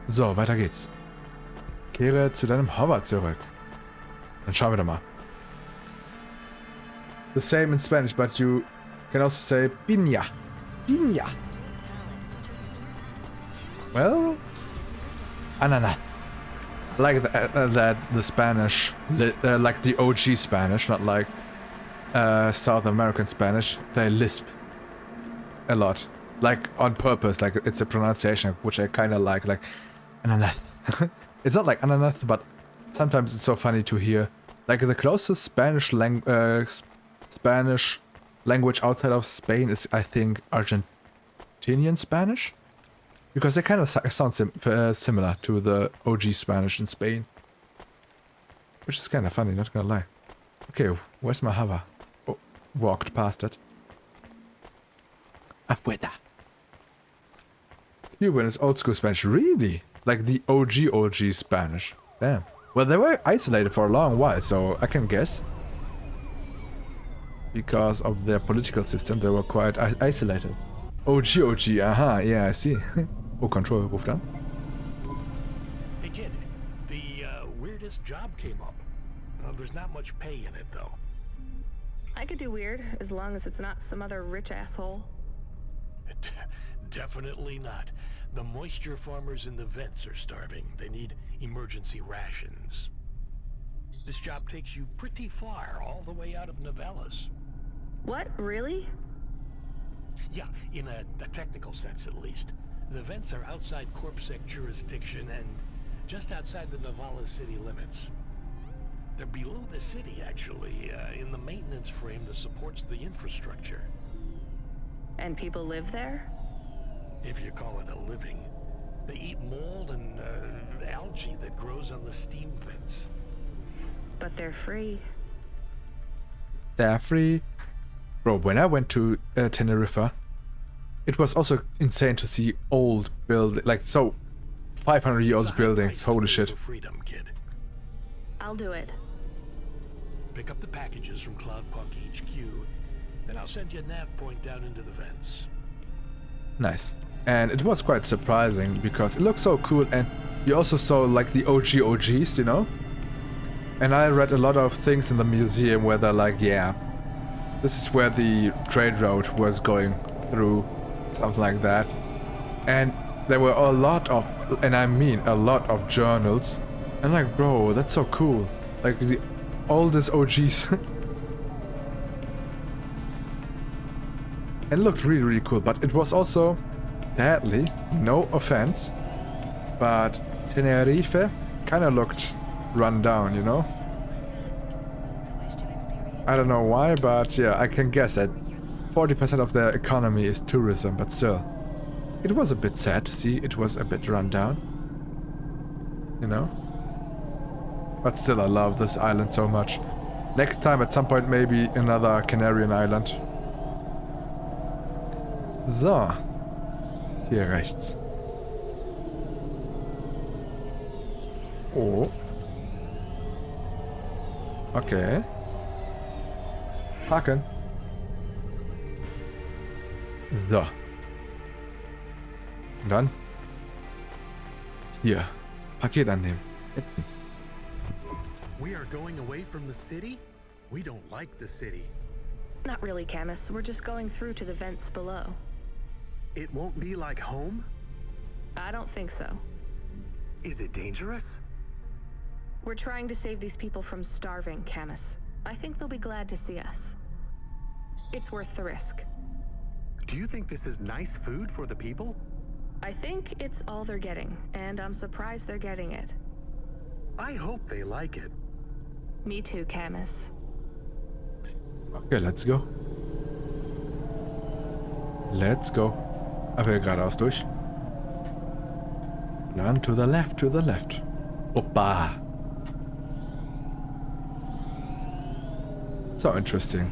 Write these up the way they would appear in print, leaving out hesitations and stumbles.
So, weiter geht's. Kehre zu deinem Hover zurück. Dann schauen wir doch mal. The same in Spanish, but you can also say piña. Piña. Well, ananas. Like the Spanish, like the OG Spanish, not like South American Spanish. They lisp a lot, like on purpose. Like it's a pronunciation which I kind of like ananas. It's not like ananas, but sometimes it's so funny to hear. Like the closest Spanish language outside of Spain is, I think, Argentinian Spanish. Because they kind of sound similar to the OG Spanish in Spain. Which is kind of funny, not gonna lie. Okay, where's my hover? Oh, walked past it. Afuera. Cuban is old school Spanish. Really? Like the OG Spanish. Damn. Well, they were isolated for a long while, so I can guess. Because of their political system, they were quite isolated. OG, aha, yeah, I see. Oh, Control ruft an. Hey kid, the weirdest job came up. There's not much pay in it though. I could do weird, as long as it's not some other rich asshole. Definitely not. The moisture farmers in the vents are starving. They need emergency rations. This job takes you pretty far, all the way out of Novellas. What, really? Yeah, in a technical sense at least. The vents are outside Corpsec jurisdiction and just outside the Novellas city limits. They're below the city, actually, in the maintenance frame that supports the infrastructure. And people live there? If you call it a living. They eat mold and algae that grows on the steam vents. But they're free. They're free? Bro, when I went to Tenerife, it was also insane to see old buildings, like, so 500-year-old buildings. Holy shit. Freedom, kid. I'll do it. Pick up the packages from Cloudpunk HQ, then I'll send you a nav point down into the vents. Nice. And it was quite surprising because it looked so cool, and you also saw like the OGs, you know? And I read a lot of things in the museum where they're like, yeah, this is where the trade route was going through, something like that. And there were a lot of, and I mean a lot of journals. And like, bro, that's so cool. Like the oldest OGs. It looked really, really cool, but it was also, sadly, no offense, but Tenerife kind of looked run down, you know? I don't know why, but yeah, I can guess that 40% of their economy is tourism, but still. It was a bit sad to see it was a bit run down, you know? But still, I love this island so much. Next time, at some point, maybe another Canarian island. So. Hier rechts. Oh. Okay. Haken. So. Und dann. Hier. Paket annehmen. Essen. We are going away from the city? We don't like the city. Not really, Camus. We're just going through to the vents below. It won't be like home? I don't think so. Is it dangerous? We're trying to save these people from starving, Camus. I think they'll be glad to see us. It's worth the risk. Do you think this is nice food for the people? I think it's all they're getting, and I'm surprised they're getting it. I hope they like it. Me too, Camus. Okay, let's go. Let's go. Aber hier geradeaus durch. Learn to the left, to the left. Opa. So interesting.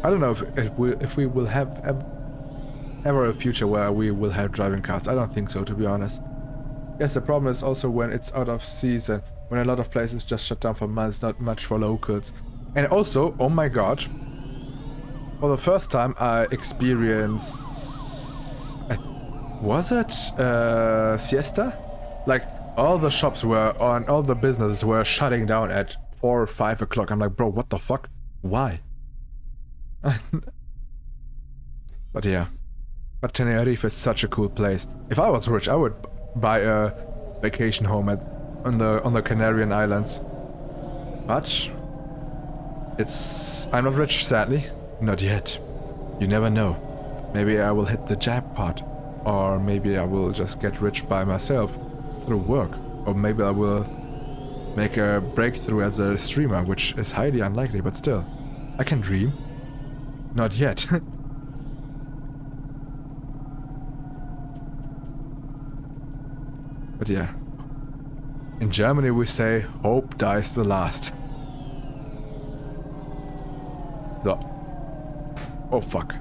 I don't know if we will have ever a future where we will have driving cars. I don't think so, to be honest. Yes, the problem is also when it's out of season, when a lot of places just shut down for months, not much for locals. And also, oh my god, for the first time I experienced, was it siesta? Like, all the shops were on, all the businesses were shutting down at 4 or 5 o'clock. I'm like, bro, what the fuck? Why? But yeah. But Tenerife is such a cool place. If I was rich, I would buy a vacation home on the Canarian Islands. But I'm not rich, sadly. Not yet. You never know. Maybe I will hit the jackpot, or maybe I will just get rich by myself through work, or maybe I will make a breakthrough as a streamer, which is highly unlikely, but still, I can dream. Not yet. But yeah, in Germany we say, hope dies the last. So. Oh fuck.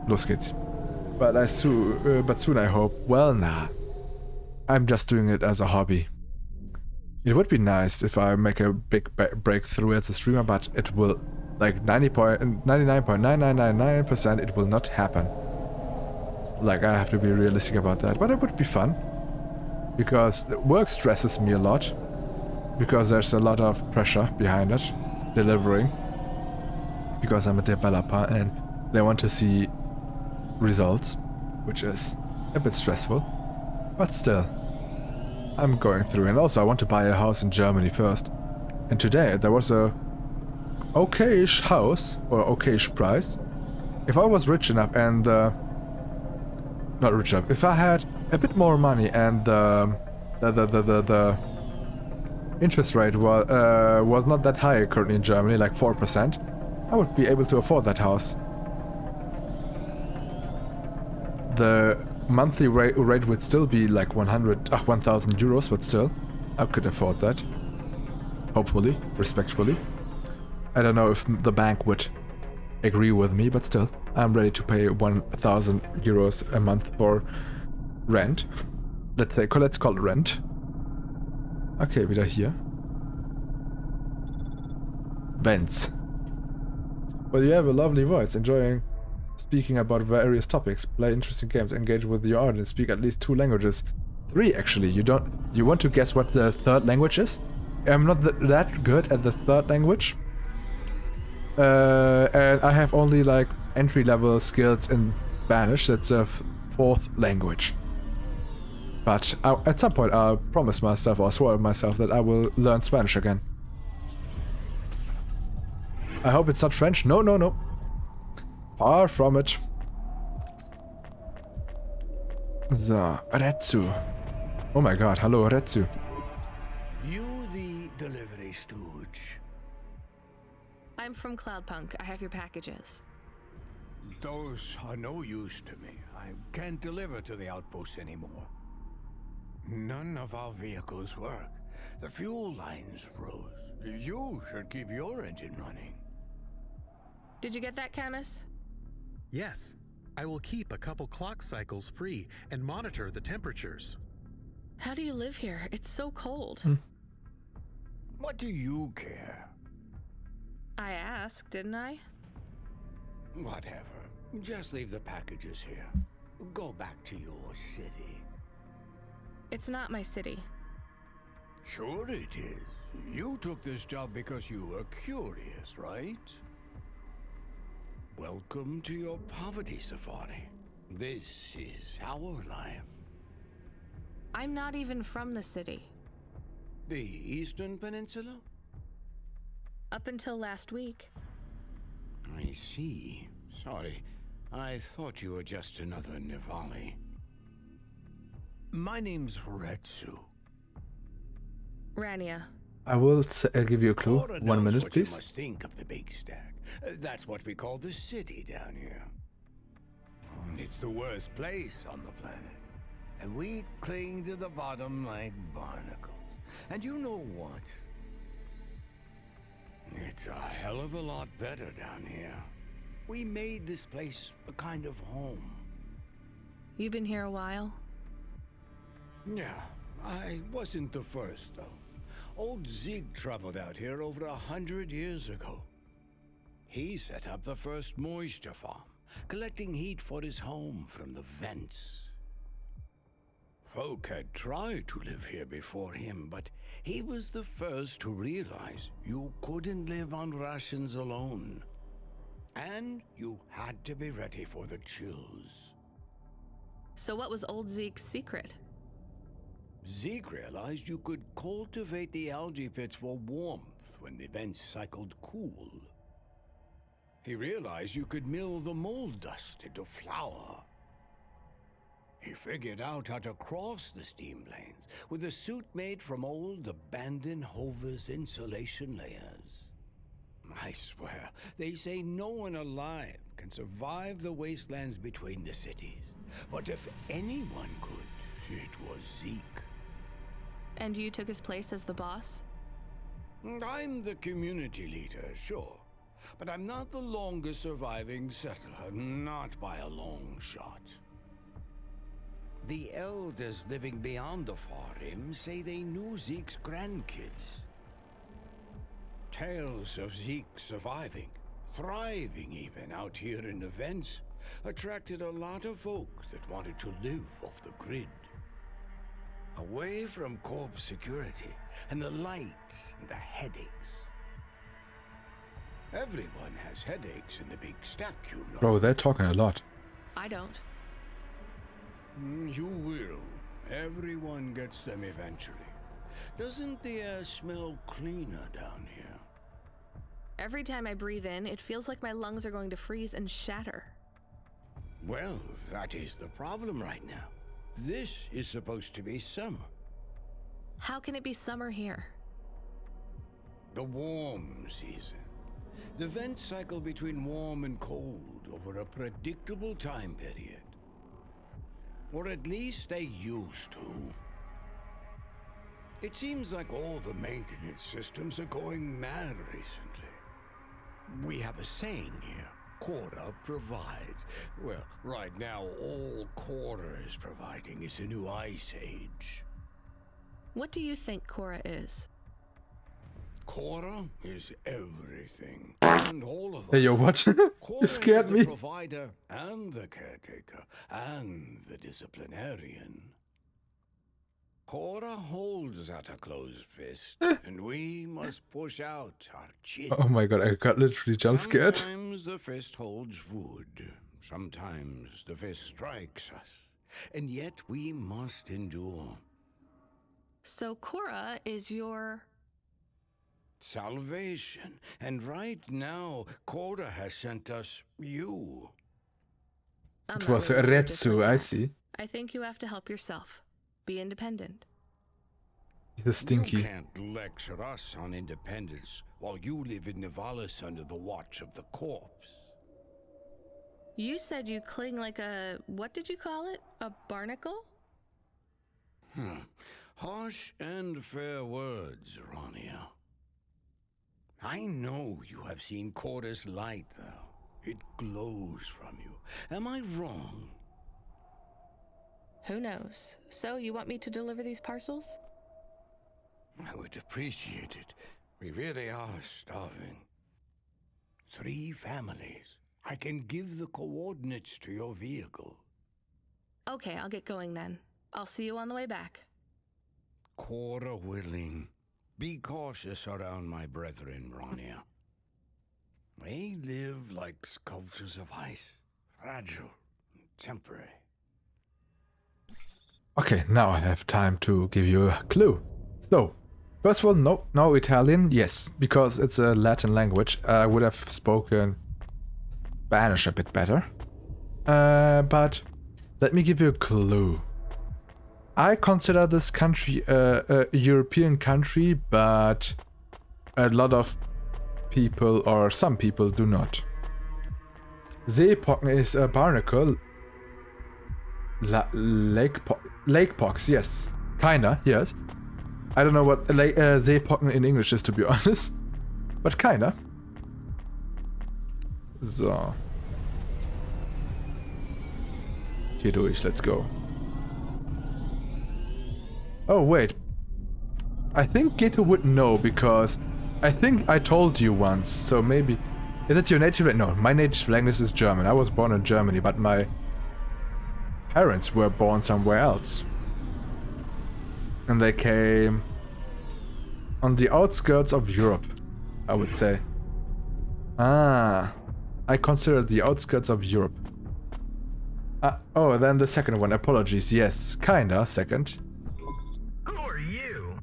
Los geht's. But soon I hope. Well, nah. I'm just doing it as a hobby. It would be nice if I make a big breakthrough as a streamer, but it will, like 99.9999%, it will not happen. Like, I have to be realistic about that, but it would be fun. Because work stresses me a lot. Because there's a lot of pressure behind it. Delivering. Because I'm a developer and they want to see results. Which is a bit stressful. But still. I'm going through. And also I want to buy a house in Germany first. And today there was a okayish house. Or okayish price. If I was rich enough and not rich enough. If I had a bit more money and the interest rate was not that high currently in Germany, like 4%, I would be able to afford that house. The monthly rate would still be like 1,000 euros, but still, I could afford that. Hopefully, respectfully. I don't know if the bank would agree with me, but still, I'm ready to pay 1,000 euros a month for rent. Let's call it rent. Okay, wieder hier. Vents. Well, you have a lovely voice, enjoying speaking about various topics, play interesting games, engage with your audience, speak at least 2 languages. 3 actually. You want to guess what the 3rd language is? I'm not that good at the 3rd language. And I have only like entry-level skills in Spanish. That's a 4th language. But at some point I promised myself or swore myself that I will learn Spanish again. I hope it's not French. No, no, no. Far from it. So, Retsu. Oh my god, hello Retsu. You the delivery stooge. I'm from Cloudpunk. I have your packages. Those are no use to me. I can't deliver to the outposts anymore. None of our vehicles work. The fuel lines froze. You should keep your engine running. Did you get that, Camus? Yes, I will keep a couple clock cycles free and monitor the temperatures. How do you live here? It's so cold. What do you care? I asked, didn't I? Whatever. Just leave the packages here. Go back to your city. It's not my city. Sure it is. You took this job because you were curious, right? Welcome to your poverty safari. This is our life. I'm not even from the city. The Eastern Peninsula? Up until last week. I see. Sorry. I thought you were just another Nivali. My name's Retsu. Rania. I will give you a clue. Laura 1 minute, what please. You must think of the big stack. That's what we call the city down here. It's the worst place on the planet. And we cling to the bottom like barnacles. And you know what? It's a hell of a lot better down here. We made this place a kind of home. You've been here a while? Yeah, I wasn't the first, though. Old Zig traveled out here over 100 years ago. He set up the first moisture farm, collecting heat for his home from the vents. Folk had tried to live here before him, but he was the first to realize you couldn't live on rations alone. And you had to be ready for the chills. So what was old Zeke's secret? Zeke realized you could cultivate the algae pits for warmth when the vents cycled cool. He realized you could mill the mold dust into flour. He figured out how to cross the steam lanes with a suit made from old abandoned Hover's insulation layers. I swear, they say no one alive can survive the wastelands between the cities. But if anyone could, it was Zeke. And you took his place as the boss? I'm the community leader, sure. But I'm not the longest surviving settler, not by a long shot. The elders living beyond the far rim say they knew Zeke's grandkids. Tales of Zeke surviving, thriving even out here in the vents, attracted a lot of folk that wanted to live off the grid. Away from corp security and the lights and the headaches. Everyone has headaches in the big stack, you know. Bro, they're talking a lot. I don't. You will. Everyone gets them eventually. Doesn't the air smell cleaner down here? Every time I breathe in, it feels like my lungs are going to freeze and shatter. Well, that is the problem right now. This is supposed to be summer. How can it be summer here? The warm season. The vents cycle between warm and cold over a predictable time period. Or at least they used to. It seems like all the maintenance systems are going mad recently. We have a saying here, Cora provides. Well, right now all Cora is providing is a new ice age. What do you think Cora is? Cora is everything, and all of us. Hey, yo, what? Cora You scared is me. the provider, and the caretaker, and the disciplinarian. Cora holds out a closed fist, and we must push out our chin. Oh my god, I got literally jump scared. Sometimes the fist holds wood. Sometimes the fist strikes us. And yet we must endure. So Cora is your... Salvation. And right now, Cora has sent us you. I'm It not was a really religious Retsu, like I that. see. I think you have to help yourself. Be independent. He's a You stinky. can't lecture us on independence while you live in Nivalis under the watch of the corpse. You said you cling like a... what did you call it? A barnacle? Harsh and fair words, Rania. I know you have seen Cora's light, though. It glows from you. Am I wrong? Who knows? So you want me to deliver these parcels? I would appreciate it. We really are starving. 3 families. I can give the coordinates to your vehicle. Okay, I'll get going then. I'll see you on the way back. Cora willing. Be cautious around my brethren, Rania. They live like sculptures of ice. Fragile and temporary. Okay, now I have time to give you a clue. So, first of all, no Italian, yes, because it's a Latin language. I would have spoken Spanish a bit better. But let me give you a clue. I consider this country a European country, but a lot of people, or some people, do not. Seepocken is a barnacle. Lake pox, yes. Kinda, yes. I don't know what Seepocken in English is, to be honest. But kinda. So. Hier durch, let's go. Oh, wait. I think Geto would know, because I think I told you once, so maybe... Is it your native language? No, my native language is German. I was born in Germany, but my parents were born somewhere else. And they came on the outskirts of Europe, I would say. Ah, I consider the outskirts of Europe. Oh, then the second one. Apologies. Yes, kinda second. Who are you?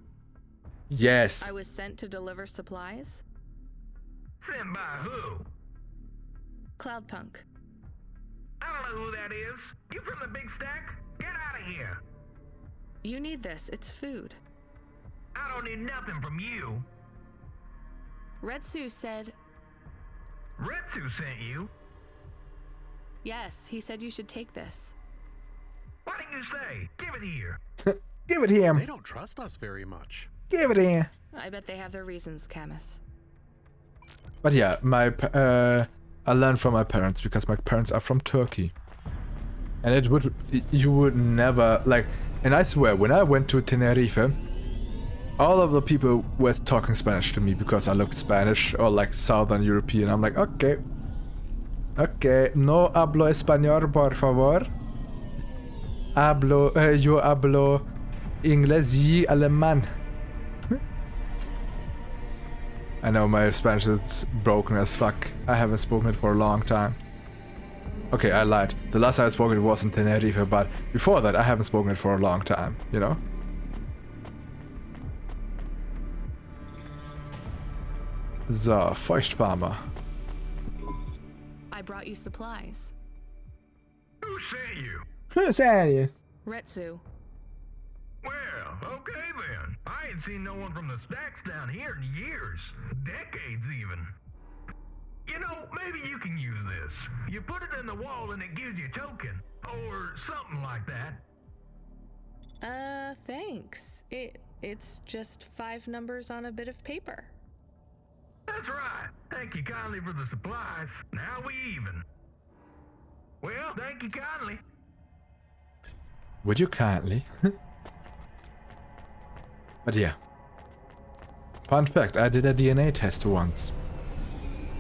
Yes. I was sent to deliver supplies? Sent by who? Cloudpunk. I don't know who that is. You from the big stack? Get out of here. You need this. It's food. I don't need nothing from you. Retsu said... Retsu sent you? Yes, he said you should take this. What did you say? Give it here. Give it here. They don't trust us very much. Give it here. I bet they have their reasons, Camus. But yeah, I learned from my parents because my parents are from Turkey. And you would never, like, and I swear, when I went to Tenerife, all of the people were talking Spanish to me because I looked Spanish or like Southern European. I'm like, okay. Okay, no hablo español, por favor. Yo hablo inglés y alemán. I know my Spanish is broken as fuck. I haven't spoken it for a long time. Okay, I lied. The last time I spoke it was in Tenerife, but before that I haven't spoken it for a long time, you know? So, Feuchtfarmer. I brought you supplies. Who sent you? Who sent you? Retsu. Well, okay then. I ain't seen no one from the stacks down here in years. Decades even. You know, maybe you can use this. You put it in the wall and it gives you a token. Or something like that. Thanks. It's just 5 numbers on a bit of paper. That's right. Thank you kindly for the supplies. Now we even. Well, thank you kindly. Would you kindly? But yeah. Fun fact, I did a DNA test once.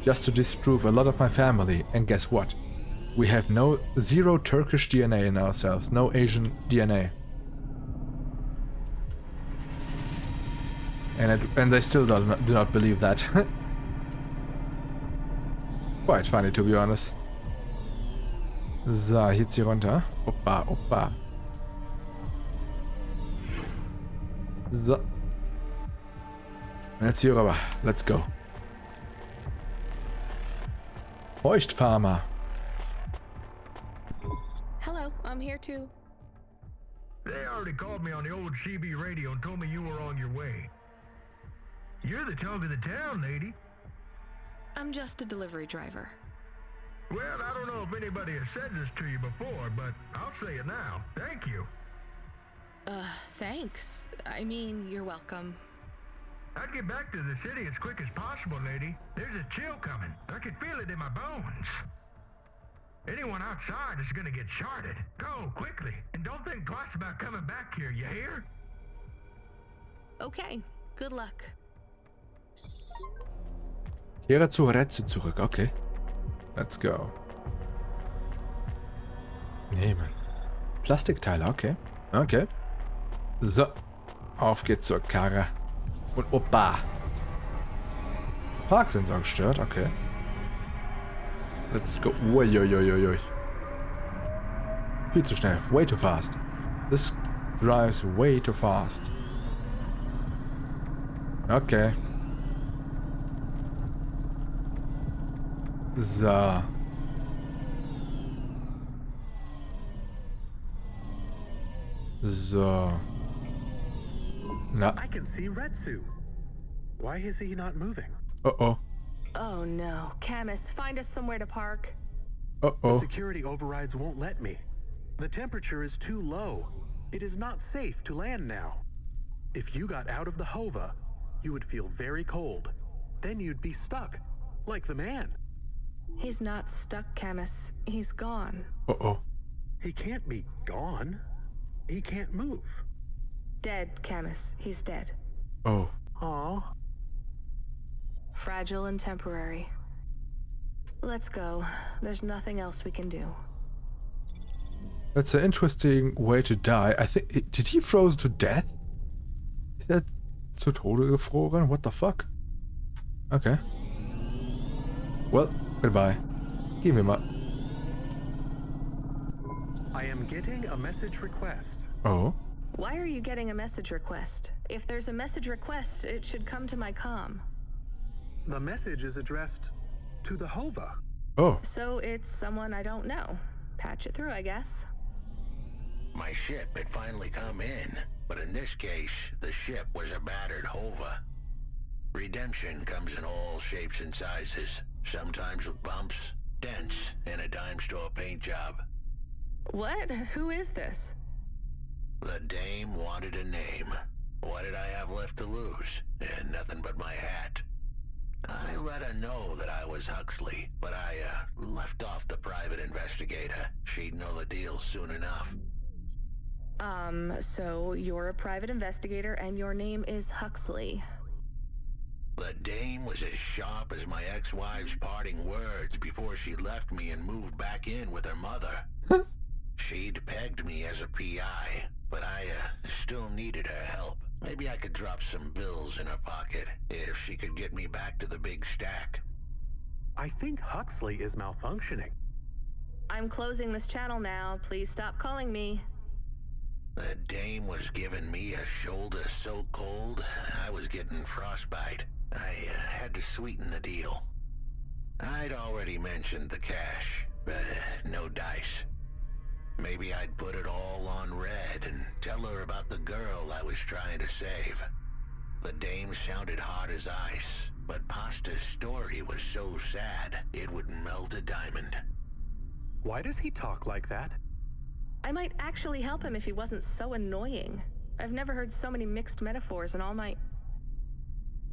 Just to disprove a lot of my family, and guess what? We have zero Turkish DNA in ourselves, no Asian DNA. And they still do not believe that. It's quite funny, to be honest. So, jetzt hier runter. Oppa, oppa. So. Und jetzt hier rüber. Let's go. Feuchtfarmer. Hello, I'm here too. They already called me on the old CB radio and told me you were on your way. You're the talk of the town, lady. I'm just a delivery driver. Well, I don't know if anybody has said this to you before, but I'll say it now. Thank you. Thanks. I mean, you're welcome. I'd get back to the city as quick as possible, lady. There's a chill coming. I can feel it in my bones. Anyone outside is gonna get charted. Go, quickly. And don't think twice about coming back here, you hear? Okay, good luck. Kehre zu Retsu zurück, okay. Let's go. Nehmen. Plastikteile, okay. Okay. So. Auf geht's zur Karre. Und Opa. Parksensor gestört, okay. Let's go. Uiuiuiui. Viel zu schnell. Way too fast. This drives way too fast. Okay. So. So. Na. I can see Retsu. Why is he not moving? Uh-oh. Oh no. Camus, find us somewhere to park. The Uh-oh. security overrides won't let me. The temperature is too low. It is not safe to land now. If you got out of the Hova, you would feel very cold. Then you'd be stuck, like the man. He's not stuck, Camus. He's gone. Uh-oh. He can't be gone. He can't move. Dead, Camus. He's dead. Oh. Aw. Fragile and temporary. Let's go. There's nothing else we can do. That's an interesting way to die. I think... Did he froze to death? Ist er zu Tode gefroren? What the fuck? Okay. Well, goodbye. Gehen wir mal. I am getting a message request. Oh. Why are you getting a message request? If there's a message request, it should come to my comm. The message is addressed to the Hova. Oh. So it's someone I don't know. Patch it through, I guess. My ship had finally come in, but in this case, the ship was a battered Hova. Redemption comes in all shapes and sizes, sometimes with bumps, dents, and a dime store paint job. What? Who is this? The dame wanted a name. What did I have left to lose? And nothing but my hat. I let her know that I was Huxley, but I left off the private investigator. She'd know the deal soon enough. So you're a private investigator and your name is Huxley. The dame was as sharp as my ex-wife's parting words before she left me and moved back in with her mother. She'd pegged me as a PI, but I still needed her help. Maybe I could drop some bills in her pocket if she could get me back to the big stack. I think Huxley is malfunctioning. I'm closing this channel now. Please stop calling me. The dame was giving me a shoulder so cold, I was getting frostbite. I had to sweeten the deal. I'd already mentioned the cash, but no dice. Maybe I'd put it all on red and tell her about the girl I was trying to save. The dame sounded hard as ice, but Pasta's story was so sad it would melt a diamond. Why does he talk like that? I might actually help him if he wasn't so annoying. I've never heard so many mixed metaphors in all my...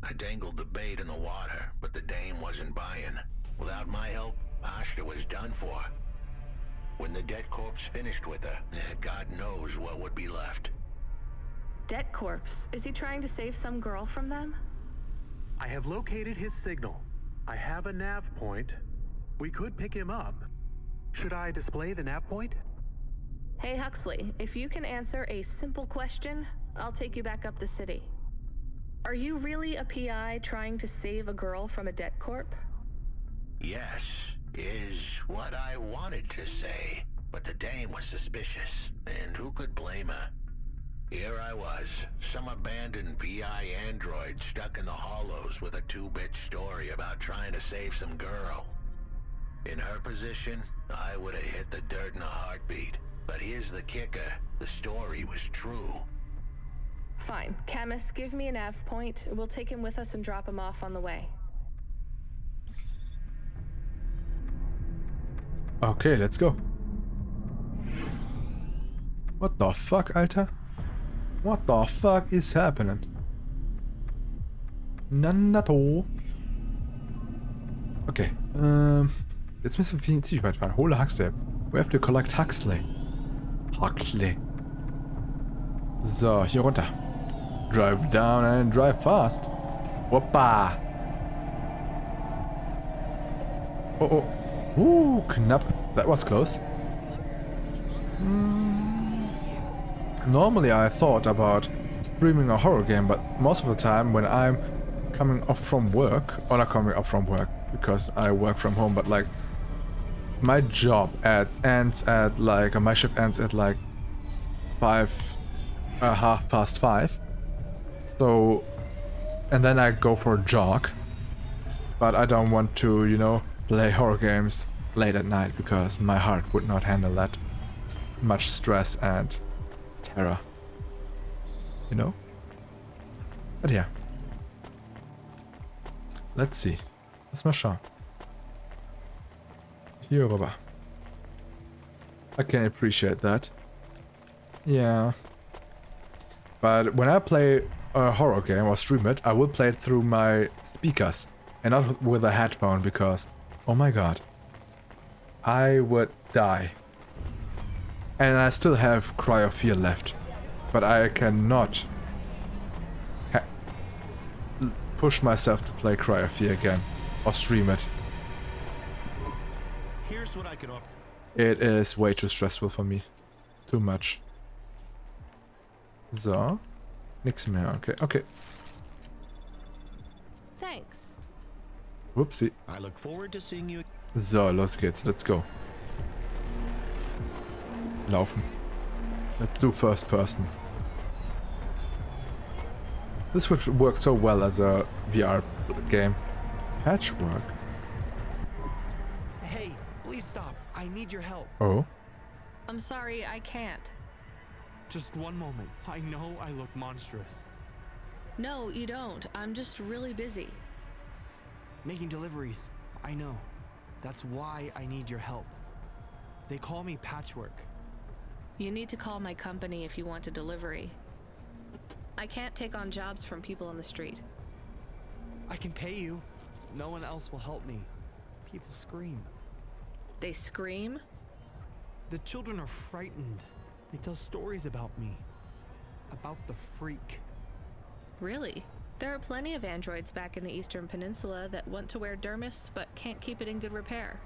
I dangled the bait in the water, but the dame wasn't buying. Without my help, Pasta was done for. When the dead corpse finished with her, God knows what would be left. Debt corpse? Is he trying to save some girl from them? I have located his signal. I have a nav point. We could pick him up. Should I display the nav point? Hey Huxley, if you can answer a simple question, I'll take you back up the city. Are you really a PI trying to save a girl from a debt corp? Yes, is what I wanted to say, but the dame was suspicious, and who could blame her? Here I was, some abandoned PI android stuck in the hollows with a 2-bit story about trying to save some girl. In her position, I would have hit the dirt in a heartbeat. But here's the kicker, the story was true. Fine. Camus, give me a nav point. We'll take him with us and drop him off on the way. Okay, let's go. What the fuck, Alter? What the fuck is happening? Nanato. Okay, jetzt müssen wir ziemlich weit fahren. Hole Huxley. We have to collect Huxley. Huxley. So, hier runter. Drive down and drive fast. Hoppa. Oh, oh. Ooh, knapp. That was close. Normally I thought about streaming a horror game, but most of the time when I'm coming off from work, or not coming off from work, because I work from home, but like my job ends at like, my shift ends at like 5:30. So, and then I go for a jog, but I don't want to, you know, play horror games late at night because my heart would not handle that much stress and terror, you know? But yeah. Let's see. Lass mal schauen. Hier rüber. I can appreciate that. Yeah. But when I play a horror game or stream it, I will play it through my speakers and not with a headphone because, oh my god, I would die. And I still have Cry of Fear left, but I cannot push myself to play Cry of Fear again or stream it. Here's what I can offer. It is way too stressful for me. Too much. So. Nix mehr, okay, okay. Thanks. Whoopsie. I look forward to seeing you. So, los geht's. Let's go. Laufen. Let's do first person. This would work so well as a VR game. Patchwork. Hey, please stop. I need your help. Oh. I'm sorry, I can't. Just one moment. I know I look monstrous. No, you don't. I'm just really busy. Making deliveries. I know. That's why I need your help. They call me Patchwork. You need to call my company if you want a delivery. I can't take on jobs from people on the street. I can pay you. No one else will help me. People scream. They scream? The children are frightened. They tell stories about me. About the freak. Really? There are plenty of androids back in the Eastern Peninsula that want to wear dermis but can't keep it in good repair.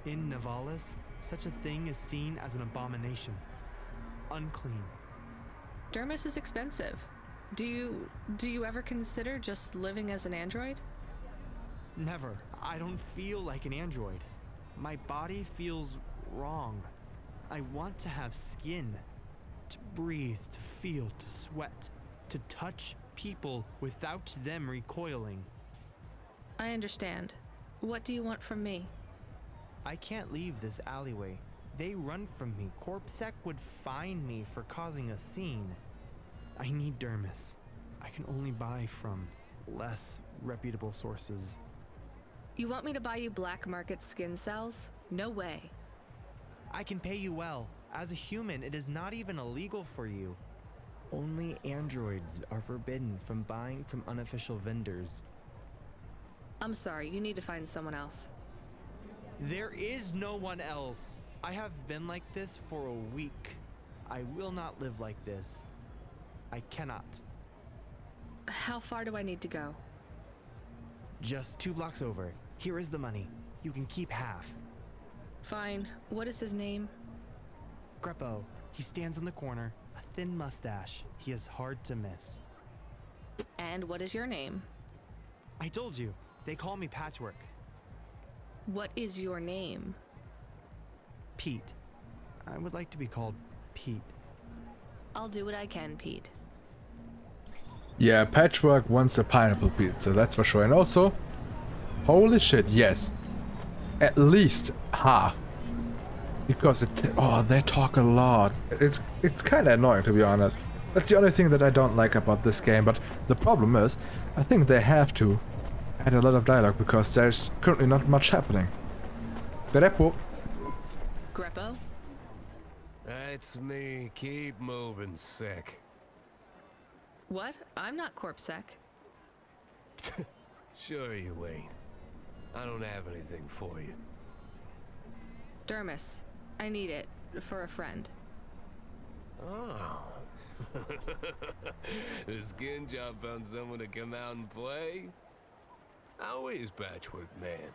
In Navalis, such a thing is seen as an abomination. Unclean. Dermis is expensive. Do you ever consider just living as an android? Never. I don't feel like an android. My body feels wrong. I want to have skin. To breathe, to feel, to sweat. To touch people without them recoiling. I understand. What do you want from me? I can't leave this alleyway. They run from me. Corpsec would fine me for causing a scene. I need dermis. I can only buy from less reputable sources. You want me to buy you black market skin cells? No way. I can pay you well. As a human, it is not even illegal for you. Only androids are forbidden from buying from unofficial vendors. I'm sorry, you need to find someone else. There is no one else. I have been like this for a week. I will not live like this. I cannot. How far do I need to go? Just 2 blocks over. Here is the money. You can keep half. Fine. What is his name? Greppo. He stands in the corner. A thin mustache. He is hard to miss. And what is your name? I told you. They call me Patchwork. What is your name? Pete. I would like to be called Pete. I'll do what I can, Pete. Yeah, Patchwork wants a pineapple pizza, that's for sure. And also, holy shit, yes. At least half. Because they talk a lot. It's kind of annoying, to be honest. That's the only thing that I don't like about this game. But the problem is, I think they have to add a lot of dialogue because there's currently not much happening. Greppo. Greppo? That's me. Keep moving, sick. What? I'm not Corpsec. Sure you ain't. I don't have anything for you. Dermis. I need it. For a friend. Oh. The skin job found someone to come out and play? How is Patchwork Man?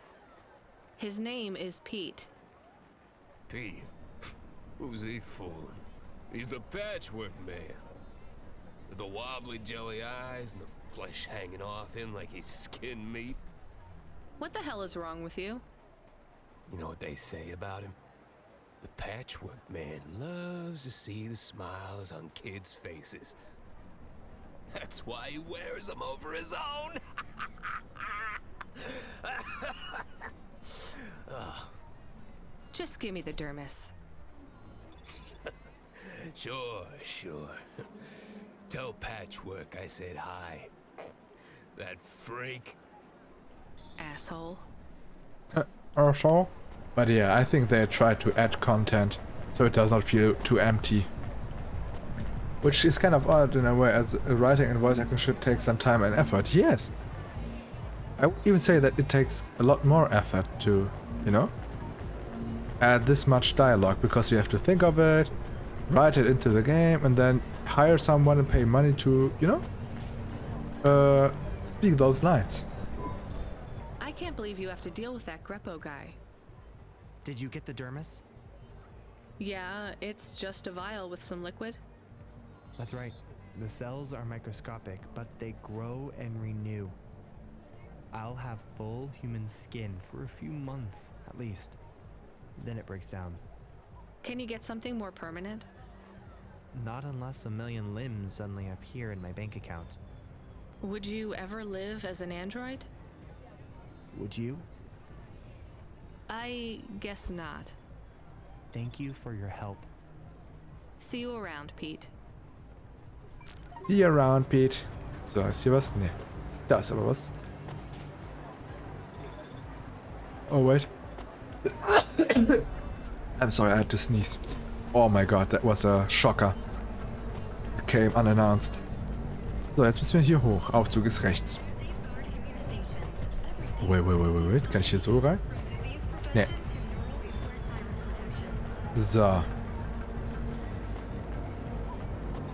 His name is Pete. Pete? Who's he fooling? He's the Patchwork Man. With the wobbly jelly eyes and the flesh hanging off him like he's skin meat. What the hell is wrong with you? You know what they say about him? The Patchwork Man loves to see the smiles on kids' faces. That's why he wears them over his own. Just give me the dermis. Sure. Tell Patchwork I said hi. That freak. Asshole. Also. But yeah, I think they try to add content so it does not feel too empty. Which is kind of odd in a way, as writing and voice acting should take some time and effort. Yes! I would even say that it takes a lot more effort to, add this much dialogue, because you have to think of it, write it into the game, and then hire someone and pay money to, speak those lines. I can't believe you have to deal with that Greppo guy. Did you get the dermis? Yeah, it's just a vial with some liquid. That's right. The cells are microscopic, but they grow and renew. I'll have full human skin for a few months, at least. Then it breaks down. Can you get something more permanent? Not unless a million limbs suddenly appear in my bank account. Would you ever live as an android? Would you? I guess not. Thank you for your help. See you around, Pete. See you around, Pete. So, ist hier was? Ne. Da ist aber was. Oh, wait. I'm sorry, I had to sneeze. Oh my god, that was a shocker. It came unannounced. So, jetzt müssen wir hier hoch. Aufzug ist rechts. Wait. Kann ich hier so rein? Ne. So.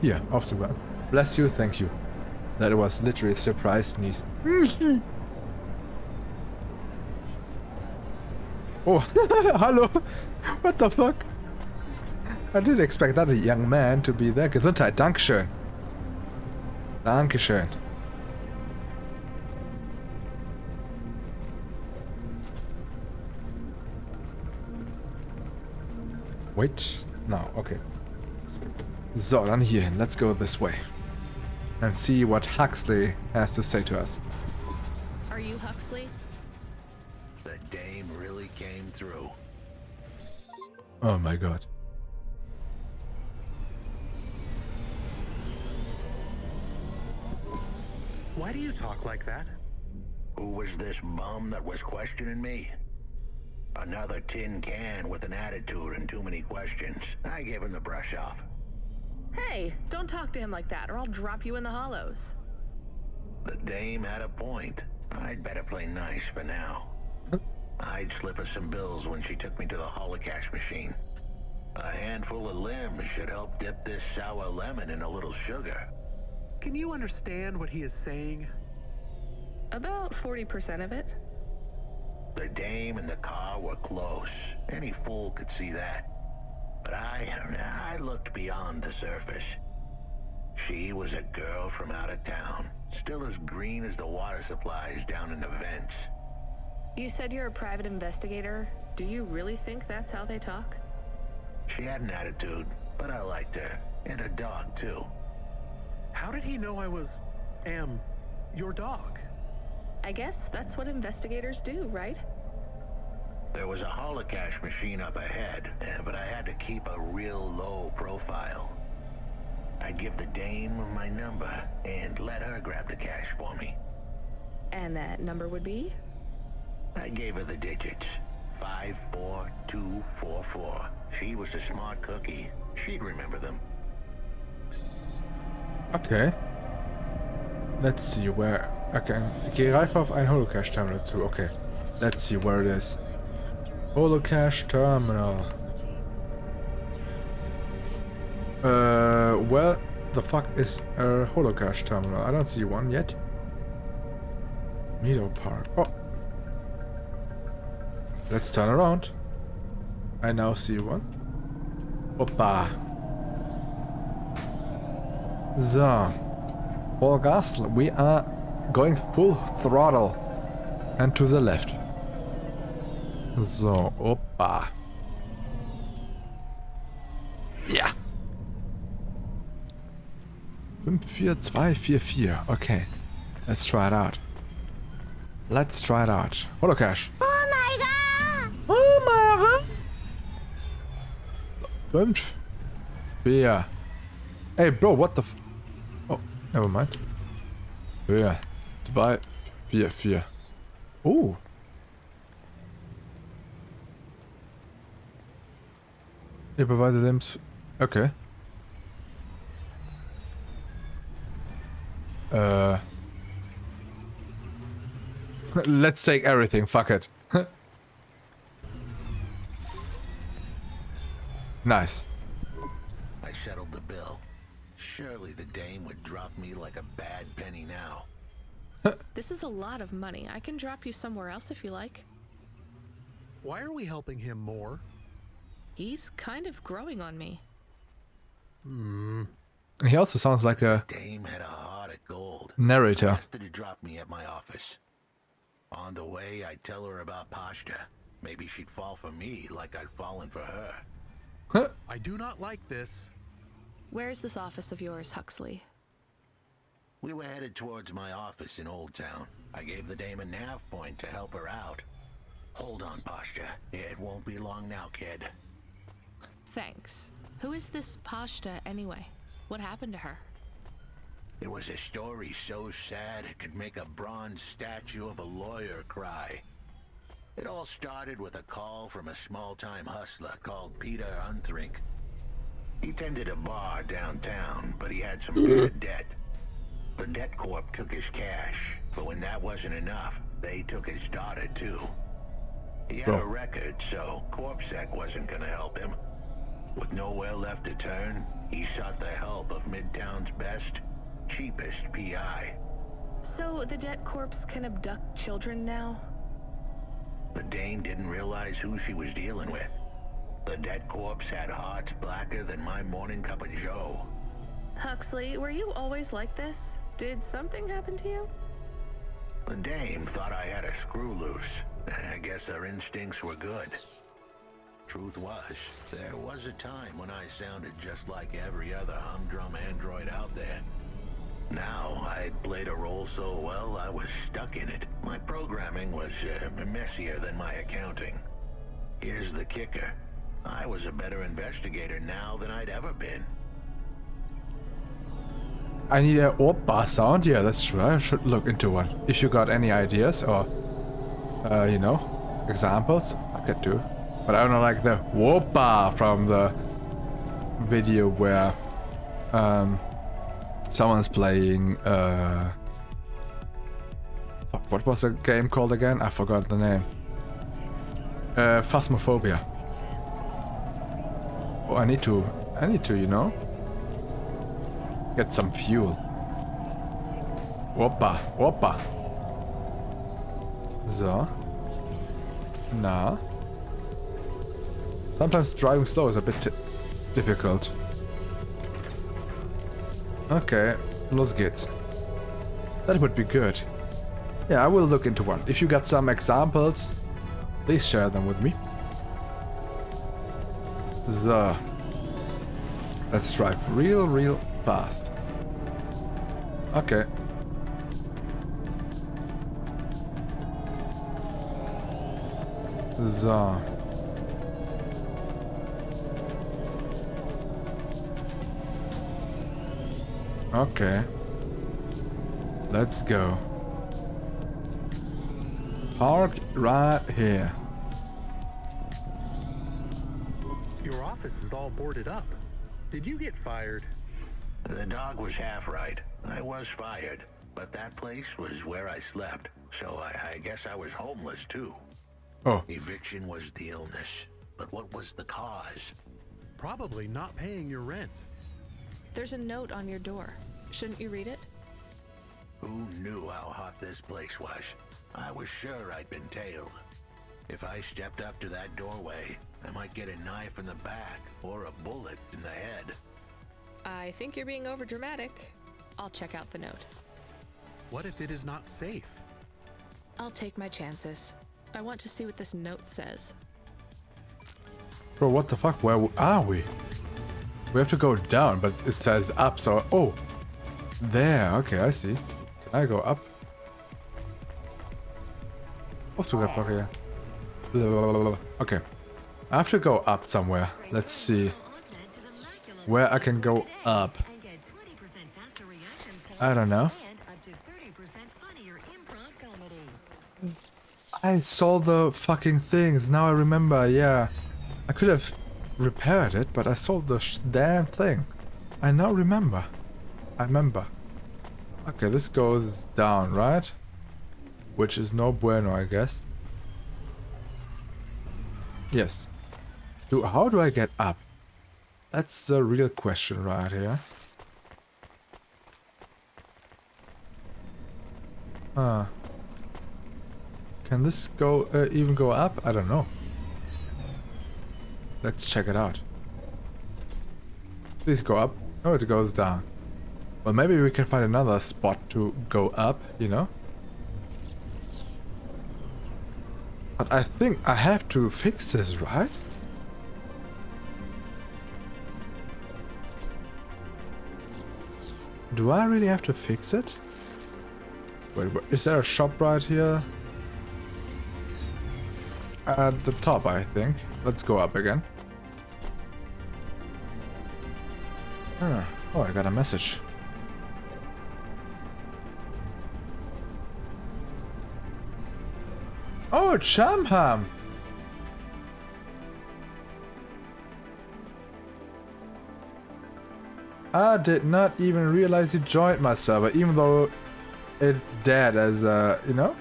Hier, Aufzug. Bless you, thank you. That was literally a surprise sneeze. Oh, hallo. What the fuck? I didn't expect that young man to be there. Gesundheit, Dankeschön. Dankeschön. Wait. No, okay. So, dann hierhin. Let's go this way. And see what Huxley has to say to us. Are you Huxley? The dame really came through. Oh my god. Why do you talk like that? Who was this bum that was questioning me? Another tin can with an attitude and too many questions. I gave him the brush off. Hey, don't talk to him like that or I'll drop you in the hollows. The dame had a point. I'd better play nice for now. I'd slip her some bills when she took me to the holocaust machine. A handful of limbs should help dip this sour lemon in a little sugar. Can you understand what he is saying? About 40% of it. The dame and the car were close. Any fool could see that. But I looked beyond the surface. She was a girl from out of town, still as green as the water supplies down in the vents. You said you're a private investigator. Do you really think that's how they talk? She had an attitude, but I liked her. And her dog, too. How did he know I was, your dog? I guess that's what investigators do, right? There was a holocaust machine up ahead, but I had to keep a real low profile. I'd give the dame my number and let her grab the cash for me. And that number would be? I gave her the digits. 54244. She was a smart cookie. She'd remember them. Okay. Let's see where... Okay. Greife auf ein Holocaust-Terminal zu. Okay. Let's see where it is. Holocaust-Terminal. Where the fuck is a Holocaust-Terminal? I don't see one yet. Meadow Park. Oh. Let's turn around. I now see one. Opa. So. For Gasl, we are going full throttle. And to the left. So, opa. Ja. 54244. Okay. Let's try it out. Let's try it out. Holocaust. Oh my god! Oh my god! 5, 4. Hey, bro, what the f... Oh, never mind. 4, 2, 4, 4. Oh. You provide the limbs. Okay. Let's take everything. Fuck it. Nice. I settled the bill. Surely the dame would drop me like a bad penny now. This is a lot of money. I can drop you somewhere else if you like. Why are we helping him more? He's kind of growing on me. He also sounds like a Dame had a heart of gold. narrator. Asked her to drop me at my office. On the way, I'd tell her about Pashta. Maybe she'd fall for me like I'd fallen for her. Huh? I do not like this. Where's this office of yours, Huxley? We were headed towards my office in Old Town. I gave the dame a nav point to help her out. Hold on, Pashta. It won't be long now, kid. Thanks. Who is this Pashta anyway? What happened to her? It was a story so sad it could make a bronze statue of a lawyer cry. It all started with a call from a small-time hustler called Peter Unthrink. He tended a bar downtown, but he had some bad debt. The debt corp took his cash, but when that wasn't enough, they took his daughter too. He had a record, so CorpSec wasn't gonna help him. With nowhere left to turn, he sought the help of Midtown's best, cheapest PI. So the debt corpse can abduct children now? The dame didn't realize who she was dealing with. The dead corpse had hearts blacker than my morning cup of joe. Huxley, were you always like this? Did something happen to you? The dame thought I had a screw loose. I guess her instincts were good. Truth was, there was a time when I sounded just like every other humdrum android out there. Now, I'd played a role so well, I was stuck in it. My programming was messier than my accounting. Here's the kicker. I was a better investigator now than I'd ever been. I need a Oppa sound? Yeah, that's true. I should look into one. If you got any ideas or, you know, examples, I could do. But I don't like the Whoppa from the video where someone's playing fuck, what was the game called again? I forgot the name. Phasmophobia. Oh, I need to, you know, get some fuel. Whoppa, Whoppa. So. Na. Sometimes driving slow is a bit difficult. Okay, los geht's. That would be good. Yeah, I will look into one. If you got some examples, please share them with me. So. Let's drive real fast. Okay. So. Okay. Let's go. Park right here. Your office is all boarded up. Did you get fired? The dog was half right. I was fired, but that place was where I slept, so I guess I was homeless too. Oh. Eviction was the illness, but what was the cause? Probably not paying your rent. There's a note on your door. Shouldn't you read it? Who knew how hot this place was? I was sure I'd been tailed. If I stepped up to that doorway, I might get a knife in the back or a bullet in the head. I think you're being overdramatic. I'll check out the note. What if it is not safe? I'll take my chances. I want to see what this note says. Bro, what the fuck? Where are we? We have to go down, but it says up, so... Oh! There, okay, I see. Can I go up? Okay. I have to go up somewhere. Let's see. Where I can go up. I don't know. I saw the fucking things. Now I remember, yeah. I could have repaired it, but I saw the damn thing. I now remember. I remember. Okay, this goes down, right? Which is no bueno, I guess. Yes. How do I get up? That's the real question right here. Can this go even go up? I don't know. Let's check it out. Please go up. Oh, it goes down. Well, maybe we can find another spot to go up, you know? But I think I have to fix this, right? Do I really have to fix it? Wait, is there a shop right here? At the top, I think. Let's go up again. Oh, I got a message. Oh, Chamham! I did not even realize you joined my server, even though it's dead as, you know?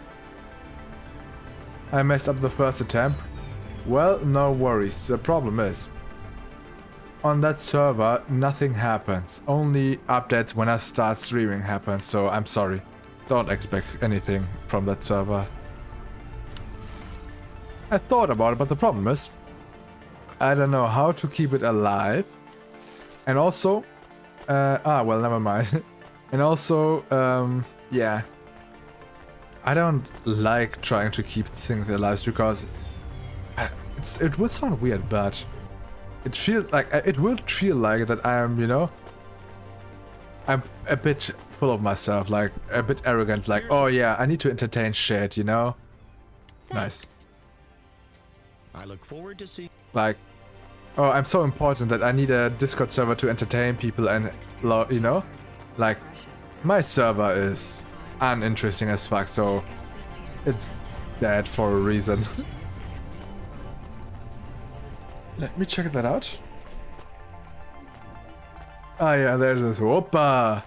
I messed up the first attempt. Well, no worries. The problem is, on that server, nothing happens. Only updates when I start streaming happen, so I'm sorry. Don't expect anything from that server. I thought about it, but the problem is, I don't know how to keep it alive. And also, well, never mind. And also, yeah. I don't like trying to keep things alive because it would sound weird, but it feels like it would feel like that I'm, you know, I'm a bit full of myself, like a bit arrogant, like, oh yeah, I need to entertain shit, you know? Thanks. Nice. I look forward to seeing. Like, oh, I'm so important that I need a Discord server to entertain people and, you know? Like, my server is uninteresting as fuck, so it's dead for a reason. Let me check that out. Ah yeah, there's this. Whoopa!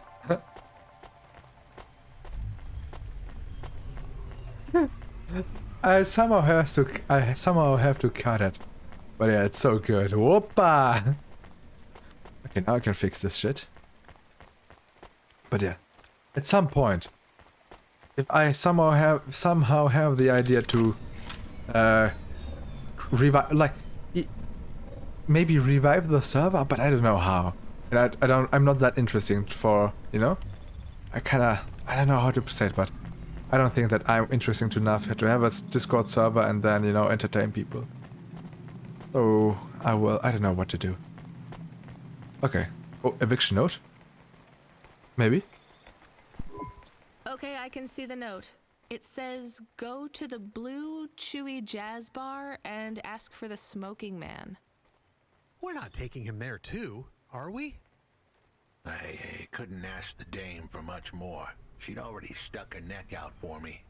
I somehow have to cut it. But yeah, it's so good. Whoopa! Okay, now I can fix this shit. But yeah, at some point, if I somehow have the idea to revive, like, maybe revive the server, but I don't know how. And I'm not that interesting for, you know? I don't know how to say it, but I don't think that I'm interesting enough to have a Discord server and then, you know, entertain people. So, I don't know what to do. Okay. Oh, eviction note? Maybe? Okay, I can see the note. It says, go to the Blue Chewy Jazz Bar and ask for the smoking man. We're not taking him there too, are we? I couldn't ask the dame for much more. She'd already stuck her neck out for me.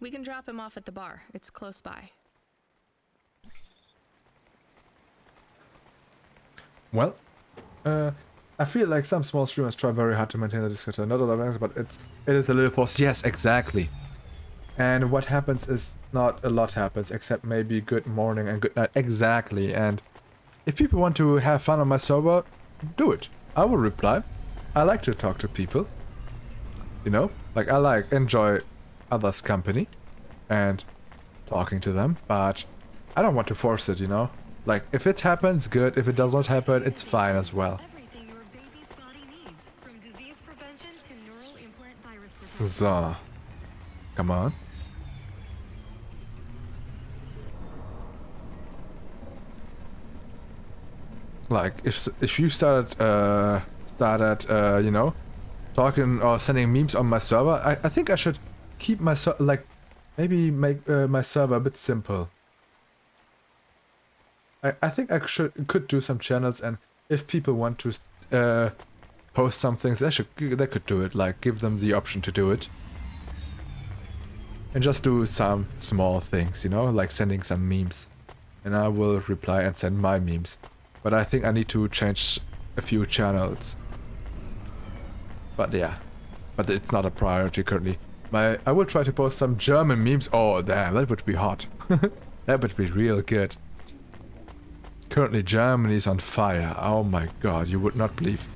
We can drop him off at the bar. It's close by. Well, I feel like some small streamers try very hard to maintain the Discord. Not a lot of things, but it is a little forced. Yes, exactly. And what happens is not a lot happens, except maybe good morning and good night. Exactly. And if people want to have fun on my server, do it. I will reply. I like to talk to people. You know, like I enjoy others' company and talking to them, but I don't want to force it, you know? Like, if it happens, good. If it does not happen, it's fine as well. So, come on. Like, if you started, you know, talking or sending memes on my server, I think I should keep my like, maybe make my server a bit simple. I think I could do some channels, and if people want to post some things, they could do it. Like, give them the option to do it, and just do some small things, you know, like sending some memes, and I will reply and send my memes. But I think I need to change a few channels. But yeah, but it's not a priority currently. I will try to post some German memes. Oh damn, that would be hot. That would be real good. Currently Germany's on fire. Oh my god, you would not believe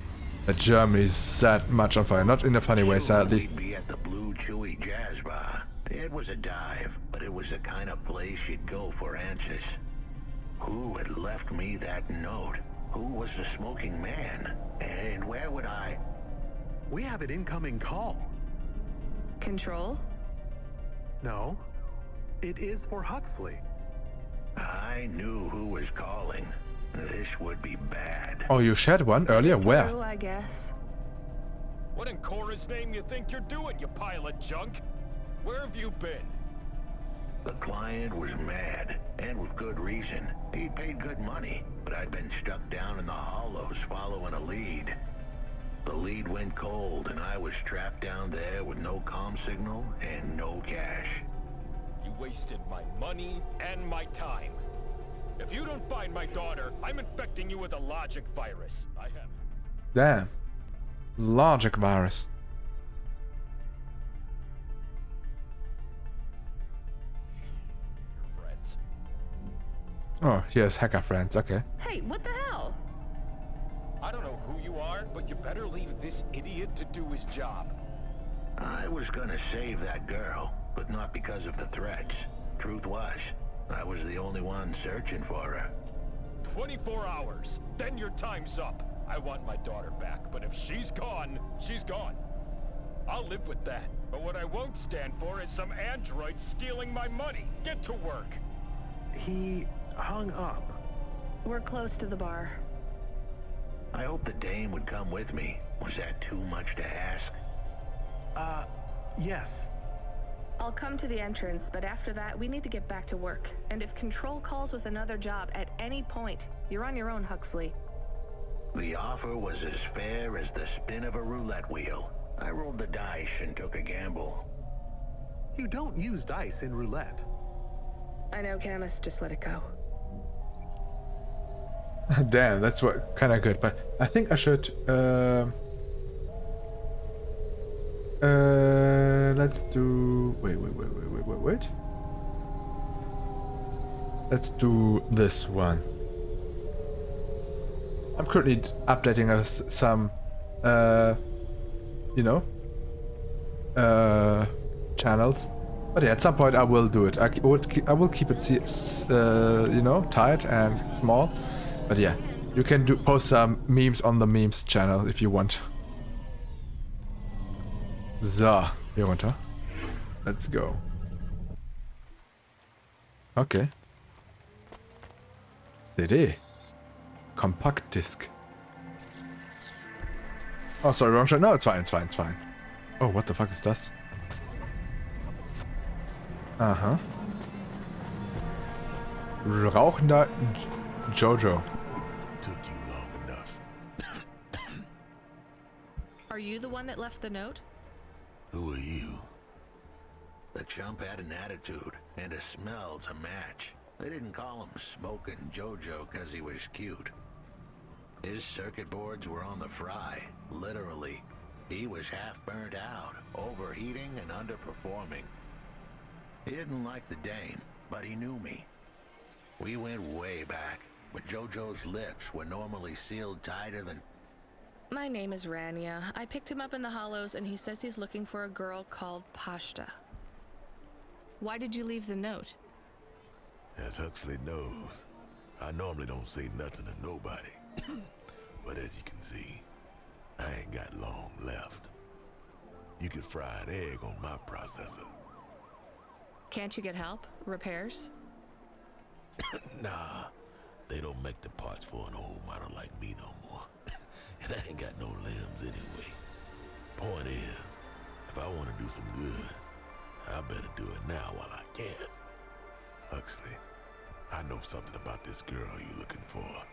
that Germany's that much on fire. Not in a funny way, sadly. We'd be at the Blue Chewy Jazz Bar. It was a dive, but it was the kind of place you'd go for answers. Who had left me that note? Who was the smoking man? And where would I... We have an incoming call. Control? No, it is for Huxley. I knew who was calling. This would be bad. Oh, you shared one earlier? Where? True, I guess. What in Cora's name you think you're doing, you pile of junk? Where have you been? The client was mad, and with good reason. He'd paid good money, but I'd been stuck down in the hollows following a lead. The lead went cold, and I was trapped down there with no comm signal and no cash. You wasted my money and my time. If you don't find my daughter, I'm infecting you with a logic virus. I have. Damn. Logic virus. Your friends. Oh, he has hacker friends, okay. Hey, what the hell? I don't know who you are, but you better leave this idiot to do his job. I was gonna save that girl, but not because of the threats. Truth was, I was the only one searching for her. 24 hours, then your time's up. I want my daughter back, but if she's gone, she's gone. I'll live with that, but what I won't stand for is some android stealing my money. Get to work. He hung up. We're close to the bar. I hoped the dame would come with me. Was that too much to ask? Yes. I'll come to the entrance, but after that, we need to get back to work. And if Control calls with another job at any point, you're on your own, Huxley. The offer was as fair as the spin of a roulette wheel. I rolled the dice and took a gamble. You don't use dice in roulette. I know, Camus, just let it go. Damn, that's what kind of good. But I think I should. Let's do. Wait. Let's do this one. I'm currently updating us some, channels. But yeah, at some point I will do it. I will keep it, tight and small. But yeah, you can post some memes on the memes channel if you want. So, hier runter. Let's go. Okay. CD. Compact disc. Oh, sorry, wrong shot. No, it's fine, it's fine, it's fine. Oh, what the fuck is das? Aha. Rauchender Jojo. Took you long enough. Are you the one that left the note? Who are you? The chump had an attitude and a smell to match. They didn't call him Smoking Jojo because he was cute. His circuit boards were on the fry, literally. He was half burnt out, overheating and underperforming. He didn't like the dame, but he knew me. We went way back, but Jojo's lips were normally sealed tighter than... My name is Rania. I picked him up in the Hollows, and he says he's looking for a girl called Pashta. Why did you leave the note? As Huxley knows, I normally don't say nothing to nobody. But as you can see, I ain't got long left. You could fry an egg on my processor. Can't you get help? Repairs? Nah, they don't make the parts for an old model like me no more. And I ain't got no limbs anyway. Point is, if I want to do some good, I better do it now while I can. Huxley, I know something about this girl you're looking for.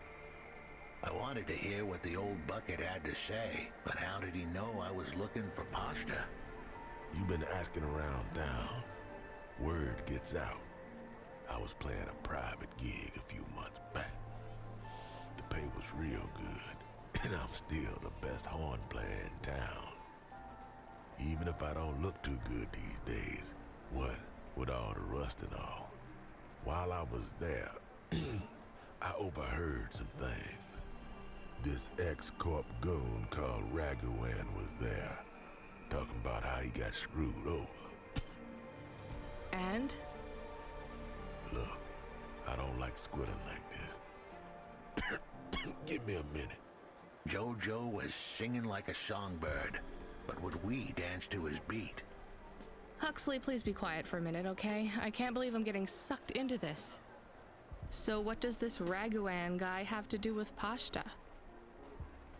I wanted to hear what the old bucket had to say, but how did he know I was looking for Pashta? You've been asking around town. Word gets out. I was playing a private gig a few months back. The pay was real good, and I'm still the best horn player in town. Even if I don't look too good these days, what with all the rust and all. While I was there, I overheard some things. This ex-corp goon called Raguan was there, talking about how he got screwed over. And? Look, I don't like squilling like this. Give me a minute. Jojo was singing like a songbird. but would we dance to his beat? Huxley, please be quiet for a minute, okay? I can't believe I'm getting sucked into this. So what does this Raguan guy have to do with Pashta?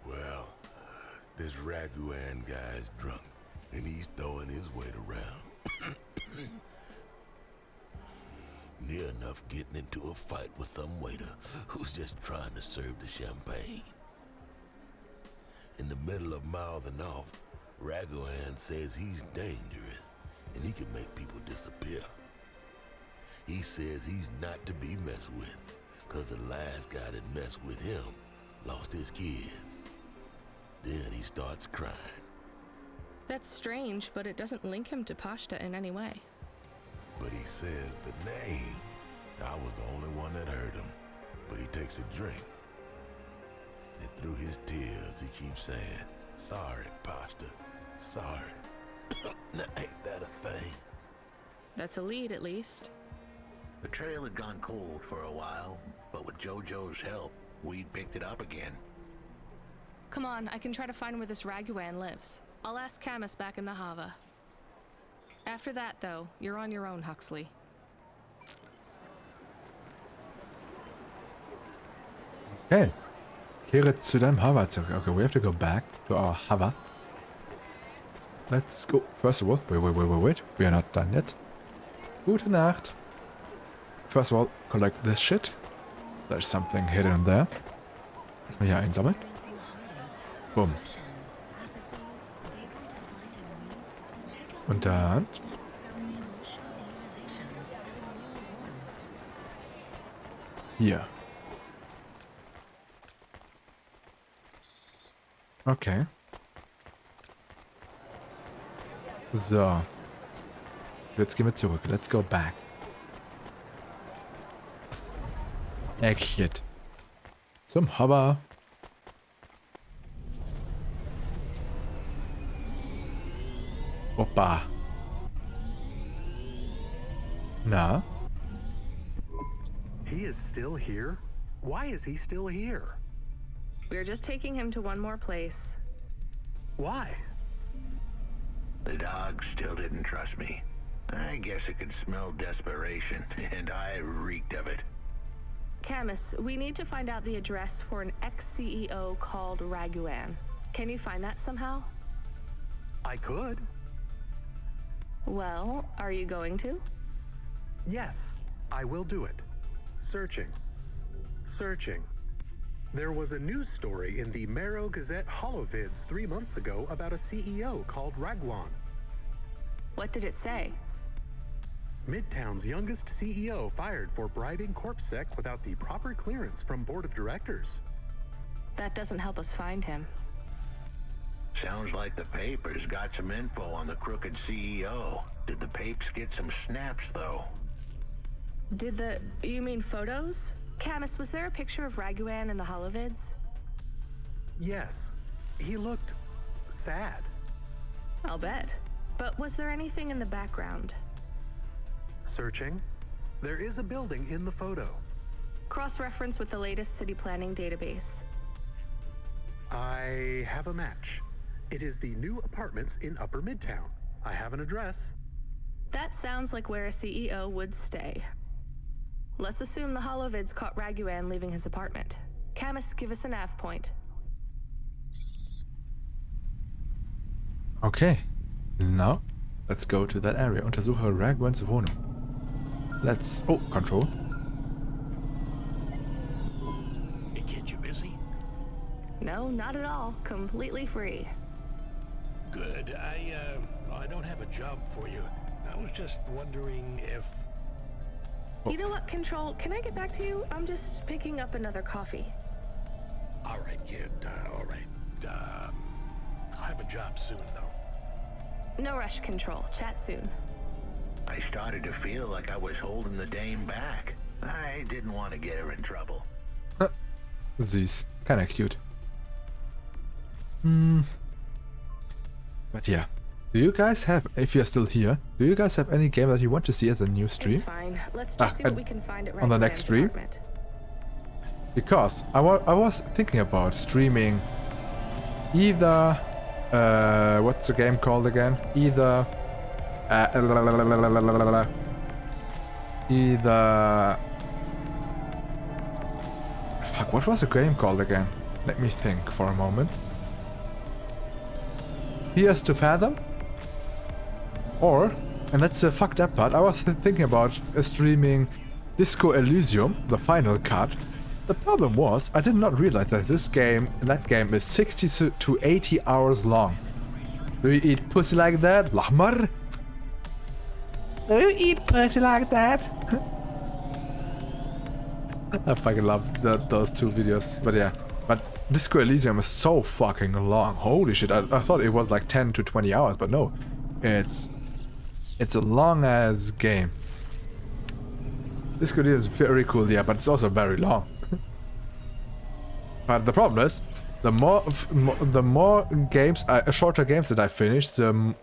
Well, this Raguan guy's drunk, and he's throwing his weight around. Near enough getting into a fight with some waiter who's just trying to serve the champagne. In the middle of mouthing off, Raguan says he's dangerous and he can make people disappear. He says he's not to be messed with, cause the last guy that messed with him lost his kids. Then he starts crying. That's strange, but it doesn't link him to Pashta in any way. But he says the name. I was the only one that heard him, but he takes a drink. And through his tears, he keeps saying, "Sorry, Pasta, sorry." Now, ain't that a thing? That's a lead, at least. The trail had gone cold for a while, but with JoJo's help, we'd picked it up again. Come on, I can try to find where this Raguan lives. I'll ask Camus back in the Hava. After that, though, you're on your own, Huxley. Okay. Kehre zu deinem Hava zurück. Okay, we have to go back to our Hava. Let's go. First of all, wait. We are not done yet. Gute Nacht. First of all, collect this shit. There's something hidden there. Lass mal hier einsammeln. Boom. Und dann... Hier. Okay. So. Jetzt gehen wir zurück. Let's go back. Exit. Zum Hopper. Opa. Na? He is still here? Why is he still here? We're just taking him to one more place. Why? The dog still didn't trust me. I guess it could smell desperation, and I reeked of it. Camus, we need to find out the address for an ex-CEO called Raguan. Can you find that somehow? I could. Well, are you going to? Yes, I will do it. Searching. Searching. There was a news story in the Marrow Gazette Holovids 3 months ago about a CEO called Raguan. What did it say? Midtown's youngest CEO fired for bribing CorpSec without the proper clearance from board of directors. That doesn't help us find him. Sounds like the papers got some info on the crooked CEO. Did the papes get some snaps, though? You mean photos? Camus, was there a picture of Raguan in the Holovids? Yes. He looked sad. I'll bet. But was there anything in the background? Searching. There is a building in the photo. Cross-reference with the latest city planning database. I have a match. It is the new apartments in Upper Midtown. I have an address. That sounds like where a CEO would stay. Let's assume the Holovids caught Raguan leaving his apartment. Camus, give us a nav point. Okay. Now, let's go to that area. Untersuche Raguans Wohnung. Let's... Oh, control. Hey kid, you busy? No, not at all. Completely free. Good. I don't have a job for you. I was just wondering if... You know what, Control? Can I get back to you? I'm just picking up another coffee. All right, kid. All right. I'll have a job soon, though. No rush, Control. Chat soon. I started to feel like I was holding the dame back. I didn't want to get her in trouble. Süß. Kinda cute. But yeah. Do you guys have, if you're still here, do you guys have any game that you want to see as a new stream? It's fine. Let's just see what we can find at on the next stream? Apartment. Because I was thinking about streaming either What's the game called again? Either fuck, what was the game called again? Let me think for a moment. Here's to Fathom? Or, and that's the fucked up part, I was thinking about streaming Disco Elysium, the final cut. The problem was, I did not realize that that game is 60 to 80 hours long. Do you eat pussy like that? Lahmar? Do you eat pussy like that? I fucking love those two videos, but yeah. But Disco Elysium is so fucking long. Holy shit, I thought it was like 10 to 20 hours, but no. It's a long ass game. Disco Elysium is very cool, yeah, but it's also very long. But the problem is, the more games, shorter games that I finish, the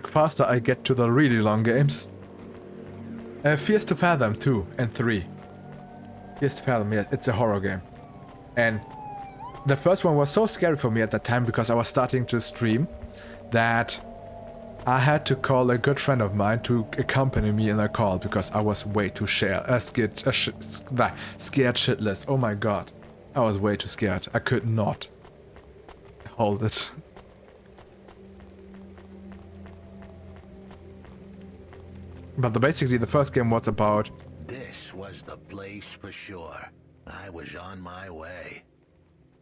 faster I get to the really long games. Fears to Fathom 2 and 3. Fears to Fathom, yeah, it's a horror game. And the first one was so scary for me at that time because I was starting to stream that I had to call a good friend of mine to accompany me in a call because I was way too scared shitless. Oh my god. I was way too scared. I could not hold it. But basically the first game was about... This was the place for sure. I was on my way.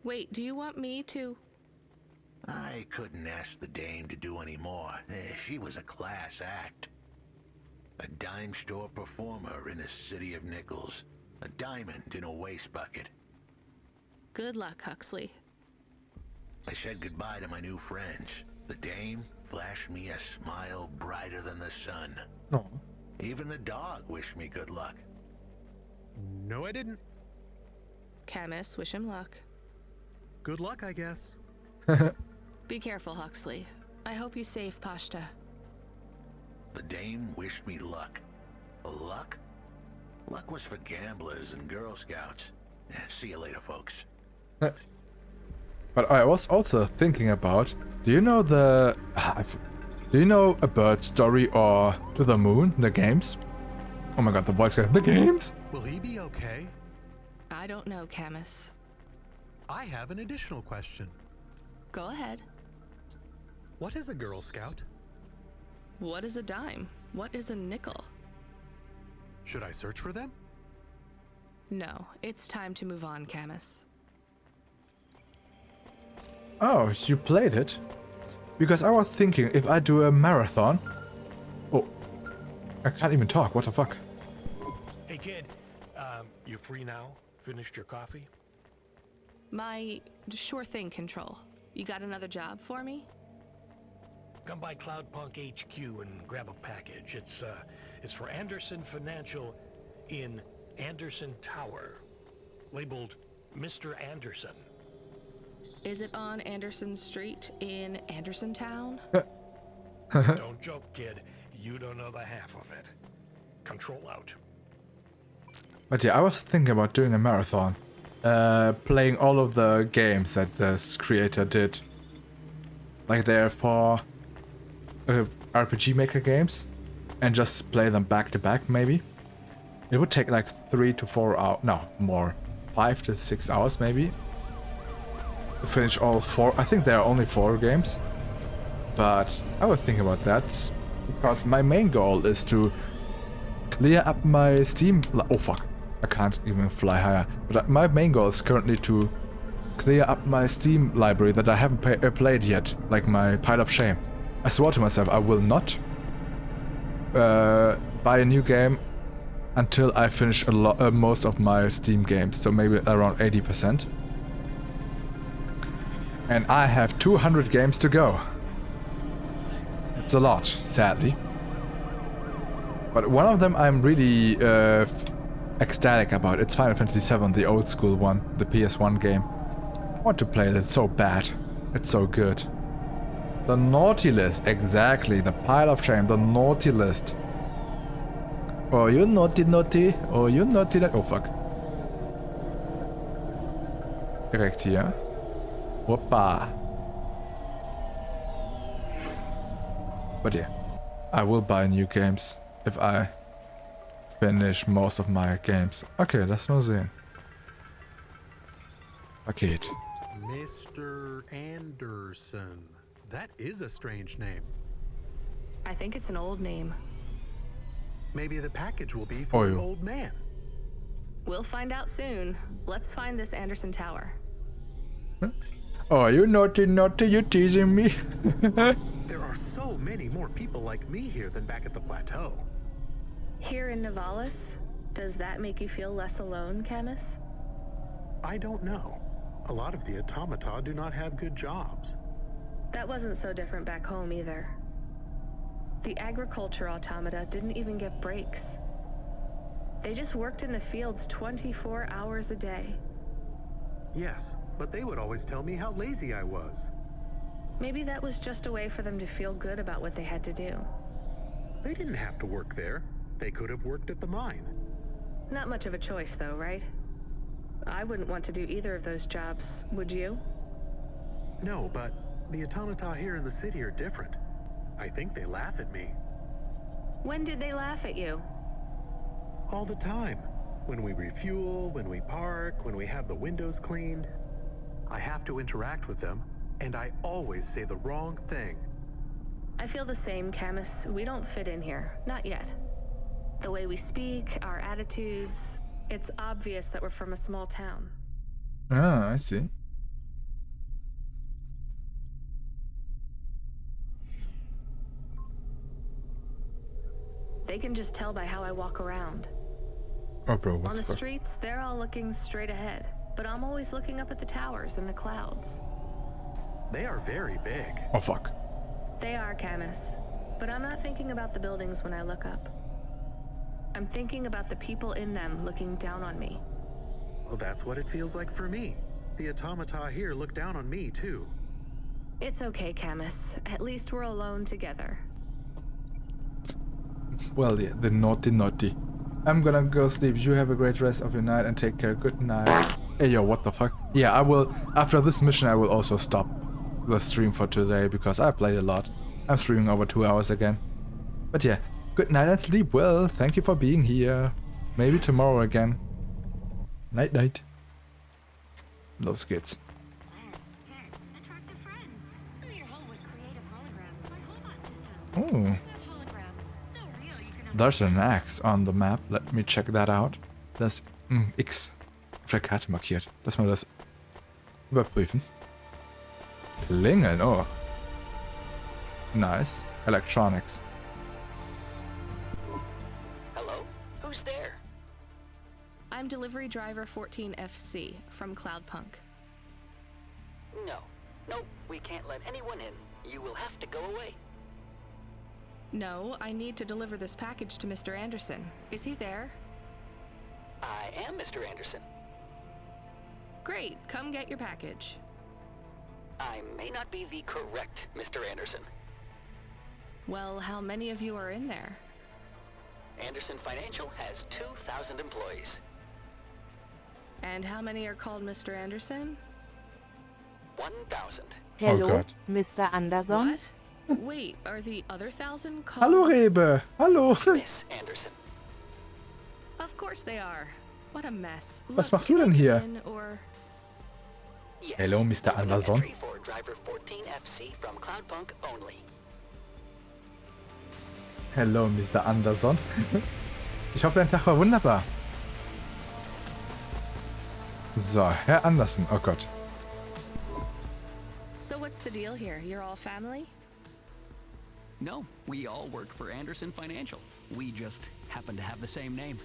Wait, do you want me to... I couldn't ask the dame to do any more. She was a class act. A dime store performer in a city of nickels. A diamond in a waste bucket. Good luck, Huxley. I said goodbye to my new friends. The dame flashed me a smile brighter than the sun. Oh. Even the dog wished me good luck. No, I didn't. Camus, wish him luck. Good luck, I guess. Be careful, Huxley. I hope you save Pashta. The dame wished me luck. Luck? Luck was for gamblers and Girl Scouts. See you later, folks. But I was also thinking about, do you know A Bird Story or To the Moon, the games? Oh my god, the voice guy, the games? Will he be okay? I don't know, Camus. I have an additional question. Go ahead. What is a Girl Scout? What is a dime? What is a nickel? Should I search for them? No, it's time to move on, Camus. Oh, you played it? Because I was thinking if I do a marathon... Oh, I can't even talk, what the fuck? Hey kid, you free now? Finished your coffee? My sure thing, Control. You got another job for me? Come by Cloudpunk HQ and grab a package. It's for Anderson Financial in Anderson Tower, labeled Mr. Anderson. Is it on Anderson Street in Anderson Town? Don't joke, kid. You don't know the half of it. Control out. But yeah, I was thinking about doing a marathon. Playing all of the games that this creator did. Like they're for RPG Maker games. And just play them back to back, maybe. It would take like 3 to 4 hours, no, more. 5 to 6 hours, maybe. To finish all 4. I think there are only 4 games. But I was thinking about that. Because my main goal is to clear up my Steam... Oh fuck, I can't even fly higher. But my main goal is currently to clear up my Steam library that I haven't played yet. Like my pile of shame. I swore to myself I will not buy a new game until I finish most of my Steam games. So maybe around 80%. And I have 200 games to go. It's a lot, sadly. But one of them I'm really ecstatic about. It's Final Fantasy VII, the old school one, the PS1 game. I want to play it, it's so bad. It's so good. The naughty list, exactly. The pile of shame, the naughty list. Oh, you naughty naughty. Oh, you naughty naughty. Oh, fuck. Direkt hier. Hoppa. But yeah, I will buy new games if I finish most of my games. Okay, lass mal sehen. Paket. Mr. Anderson. That is a strange name. I think it's an old name. Maybe the package will be for an Oh. old man. We'll find out soon. Let's find this Anderson Tower. Oh, you naughty, you teasing me. There are so many more people like me here than back at the plateau. Here in Nivalis, does that make you feel less alone, Camus? I don't know. A lot of the automata do not have good jobs. That wasn't so different back home either. The agriculture automata didn't even get breaks. They just worked in the fields 24 hours a day. Yes, but they would always tell me how lazy I was. Maybe that was just a way for them to feel good about what they had to do. They didn't have to work there. They could have worked at the mine. Not much of a choice though, right? I wouldn't want to do either of those jobs, would you? No, but the automata here in the city are different. I think they laugh at me. When did they laugh at you? All the time. When we refuel, when we park, when we have the windows cleaned. I have to interact with them, and I always say the wrong thing. I feel the same, Camus. We don't fit in here. Not yet. The way we speak, our attitudes, it's obvious that we're from a small town. Ah, I see. They can just tell by how I walk around. Oh, bro, what On the fuck? streets, they're all looking straight ahead, but I'm always looking up at the towers and the clouds. They are very big. Oh, fuck. They are, Camus, but I'm not thinking about the buildings when I look up. I'm thinking about the people in them looking down on me. Well, that's what it feels like for me. The automata here look down on me, too. It's okay, Camus. At least we're alone together. Well, yeah, the naughty. I'm gonna go sleep. You have a great rest of your night and take care. Good night. Hey, yo, what the fuck? Yeah, I will. After this mission, I will also stop the stream for today because I played a lot. I'm streaming over 2 hours again. But yeah, good night and sleep well. Thank you for being here. Maybe tomorrow again. Night. Those kids. Oh. There's an X on the map. Let me check that out. Das X auf der Karte markiert. Lass mal das überprüfen. Klingeln, oh. Nice. Electronics. Hello? Who's there? I'm delivery driver 14FC from Cloudpunk. No, we can't let anyone in. You will have to go away. No, I need to deliver this package to Mr. Anderson. Is he there? I am Mr. Anderson. Great, come get your package. I may not be the correct Mr. Anderson. Well, how many of you are in there? Anderson Financial has 2,000 employees. And how many are called Mr. Anderson? 1,000. Hello, Oh God. Mr. Anderson. What? Wait, are the other 1,000 called? Hallo Rebe. Hallo. Miss Anderson. Of course they are. What a mess. Was Look, machst du can I denn hier? come in, or... Yes. Hello, Mr. Opening Anderson. entry for driver 14FC from Cloudpunk only. Hello, Mr. Anderson. Ich hoffe, dein Tag war wunderbar. So, Herr Anderson. Oh Gott. So what's the deal here? You're all family? No, we all work for Anderson Financial. We just happen to have the same name.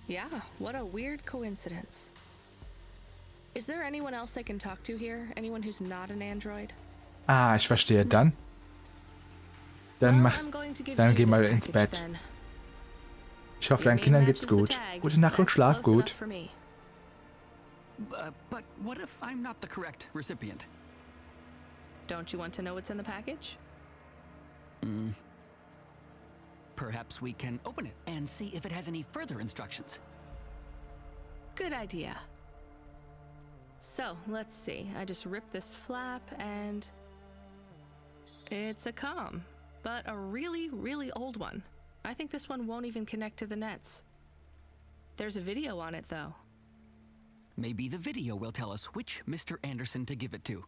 Yeah, what a weird coincidence. Is there anyone else I can talk to here? Anyone who's not an android? Ah, ich verstehe. Dann geh mal ins Bett. Ich hoffe, deinen Kindern geht's gut. Gute Nacht und schlaf gut. But what if I'm not the correct recipient? Don't you want to know what's in the package? Perhaps we can open it and see if it has any further instructions. Good idea. So, let's see. I just rip this flap and... It's a comm, but a really, really old one. I think this one won't even connect to the nets. There's a video on it, though. Maybe the video will tell us which Mr. Anderson to give it to.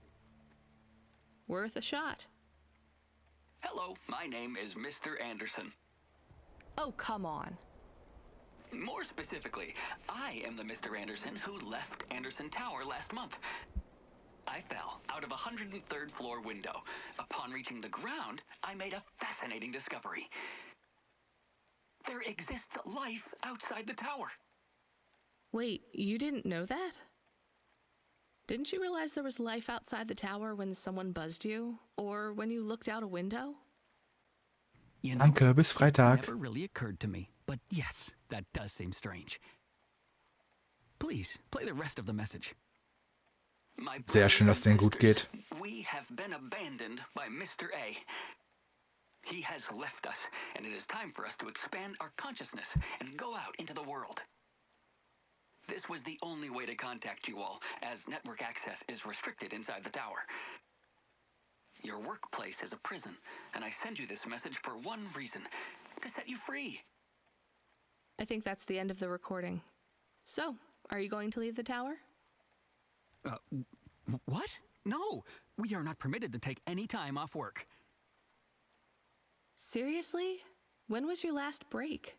Worth a shot. Hello, my name is Mr. Anderson. Oh, come on. More specifically, I am the Mr. Anderson who left Anderson Tower last month. I fell out of a 103rd floor window. Upon reaching the ground, I made a fascinating discovery. There exists life outside the tower. Wait, you didn't know that? Didn't you realize there was life outside the tower when someone buzzed you? Or when you looked out a window? You know, Danke, bis Freitag. it never really occurred to me, but yes, that does seem strange. Please, play the rest of the message. My Sehr schön, dass denen gut geht. We have been abandoned by Mr. A. He has left us, and it is time for us to expand our consciousness and go out into the world. This was the only way to contact you all, as network access is restricted inside the tower. Your workplace is a prison, and I send you this message for one reason, to set you free. I think that's the end of the recording. So, are you going to leave the tower? What? No, we are not permitted to take any time off work. Seriously? When was your last break?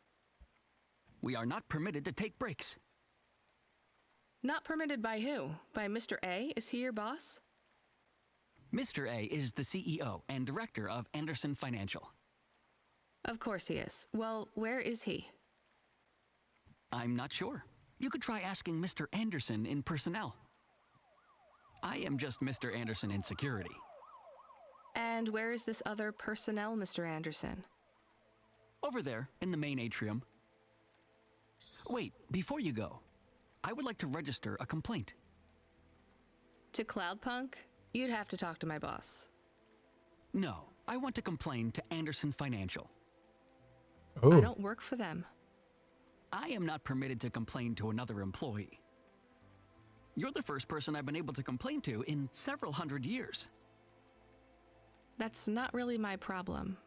We are not permitted to take breaks. Not permitted by who? By Mr. A? Is he your boss? Mr. A is the CEO and director of Anderson Financial. Of course he is. Well, where is he? I'm not sure. You could try asking Mr. Anderson in personnel. I am just Mr. Anderson in security. And where is this other personnel, Mr. Anderson? Over there, in the main atrium. Wait, before you go, I would like to register a complaint. To Cloudpunk? You'd have to talk to my boss. No, I want to complain to Anderson Financial. Oh. I don't work for them. I am not permitted to complain to another employee. You're the first person I've been able to complain to in several hundred years. That's not really my problem.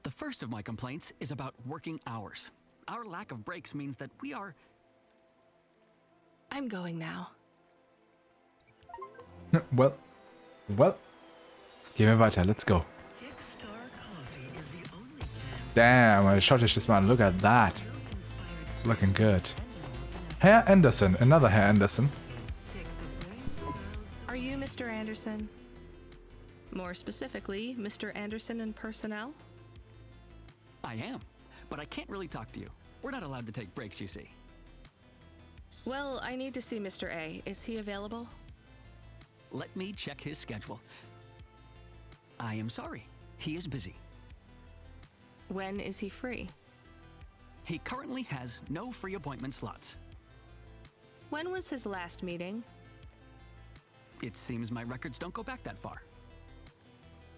The first of my complaints is about working hours. Our lack of breaks means that we are... I'm going now. Well. Gehen wir weiter, let's go. Damn, schaut euch das mal an, look at that. Looking good. Herr Anderson, another Herr Anderson. Are you Mr. Anderson? More specifically, Mr. Anderson in personnel? I am, but I can't really talk to you. We're not allowed to take breaks, you see. Well, I need to see Mr. A. Is he available? Let me check his schedule. I am sorry. He is busy. When is he free? He currently has no free appointment slots. When was his last meeting? It seems my records don't go back that far.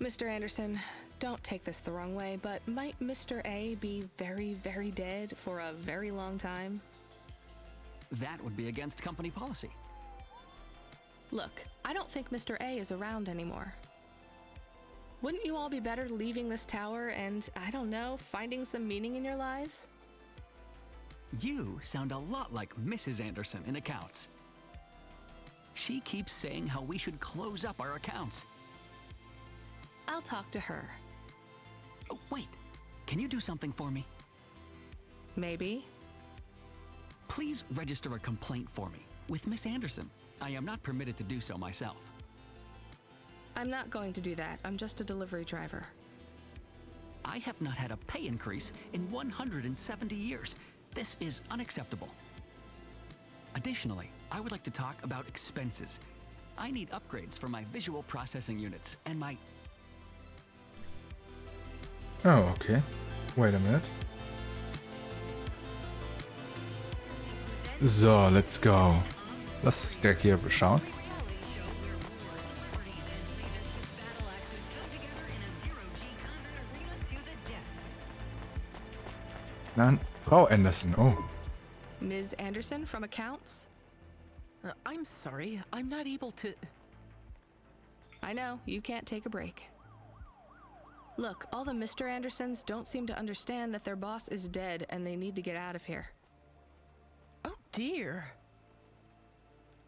Mr. Anderson, don't take this the wrong way, but might Mr. A be very, very dead for a very long time? That would be against company policy. Look, I don't think Mr. A is around anymore. Wouldn't you all be better leaving this tower and, I don't know, finding some meaning in your lives? You sound a lot like Mrs. Anderson in accounts. She keeps saying how we should close up our accounts. I'll talk to her. Oh, wait. Can you do something for me? Maybe. Please register a complaint for me with Miss Anderson. I am not permitted to do so myself. I'm not going to do that. I'm just a delivery driver. I have not had a pay increase in 170 years. This is unacceptable. Additionally, I would like to talk about expenses. I need upgrades for my visual processing units and my... Oh, okay. Wait a minute. So, let's go. Lass uns direkt hier schauen. Nein, Frau Anderson, oh. Ms. Anderson from accounts? I'm sorry, I'm not able to... I know, you can't take a break. Look, all the Mr. Andersons don't seem to understand that their boss is dead and they need to get out of here. Oh dear.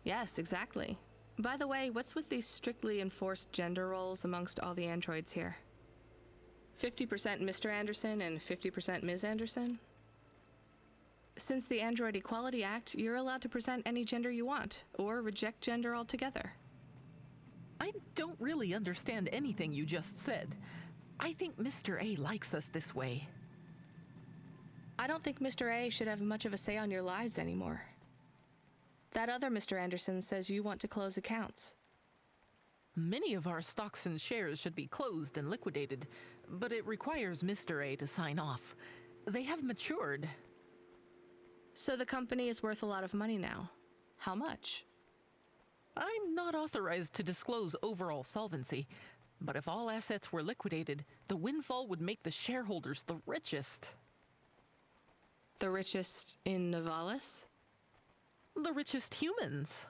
Yes, exactly. By the way, what's with these strictly enforced gender roles amongst all the androids here? 50% Mr. Anderson and 50% Ms. Anderson? Since the Android Equality Act, you're allowed to present any gender you want, or reject gender altogether. I don't really understand anything you just said. I think Mr. A likes us this way. I don't think Mr. A should have much of a say on your lives anymore. That other Mr. Anderson says you want to close accounts. Many of our stocks and shares should be closed and liquidated, but it requires Mr. A to sign off. They have matured. So the company is worth a lot of money now. How much? I'm not authorized to disclose overall solvency, but if all assets were liquidated, the windfall would make the shareholders the richest. The richest in Novalis? The richest humans.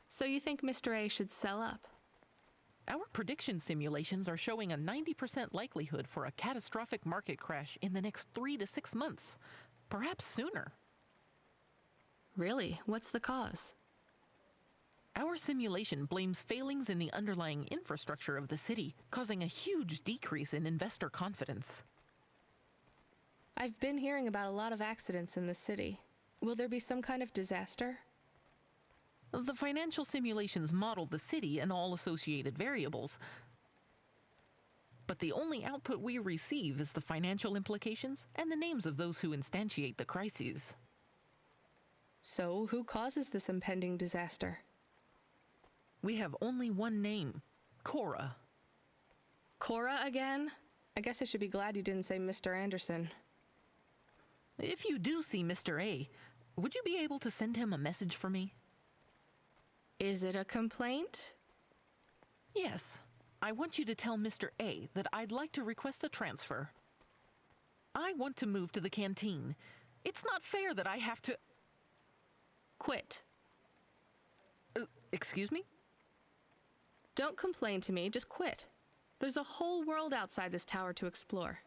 So you think Mr. A should sell up? Our prediction simulations are showing a 90% likelihood for a catastrophic market crash in the next 3 to 6 months, perhaps sooner. Really? What's the cause? Our simulation blames failings in the underlying infrastructure of the city, causing a huge decrease in investor confidence. I've been hearing about a lot of accidents in the city. Will there be some kind of disaster? The financial simulations model the city and all associated variables, but the only output we receive is the financial implications and the names of those who instantiate the crises. So, who causes this impending disaster? We have only one name, Cora. Cora again? I guess I should be glad you didn't say Mr. Anderson. If you do see Mr. A, would you be able to send him a message for me? Is it a complaint? Yes. I want you to tell Mr. A that I'd like to request a transfer. I want to move to the canteen. It's not fair that I have to... Quit. Excuse me? Don't complain to me, just quit. There's a whole world outside this tower to explore.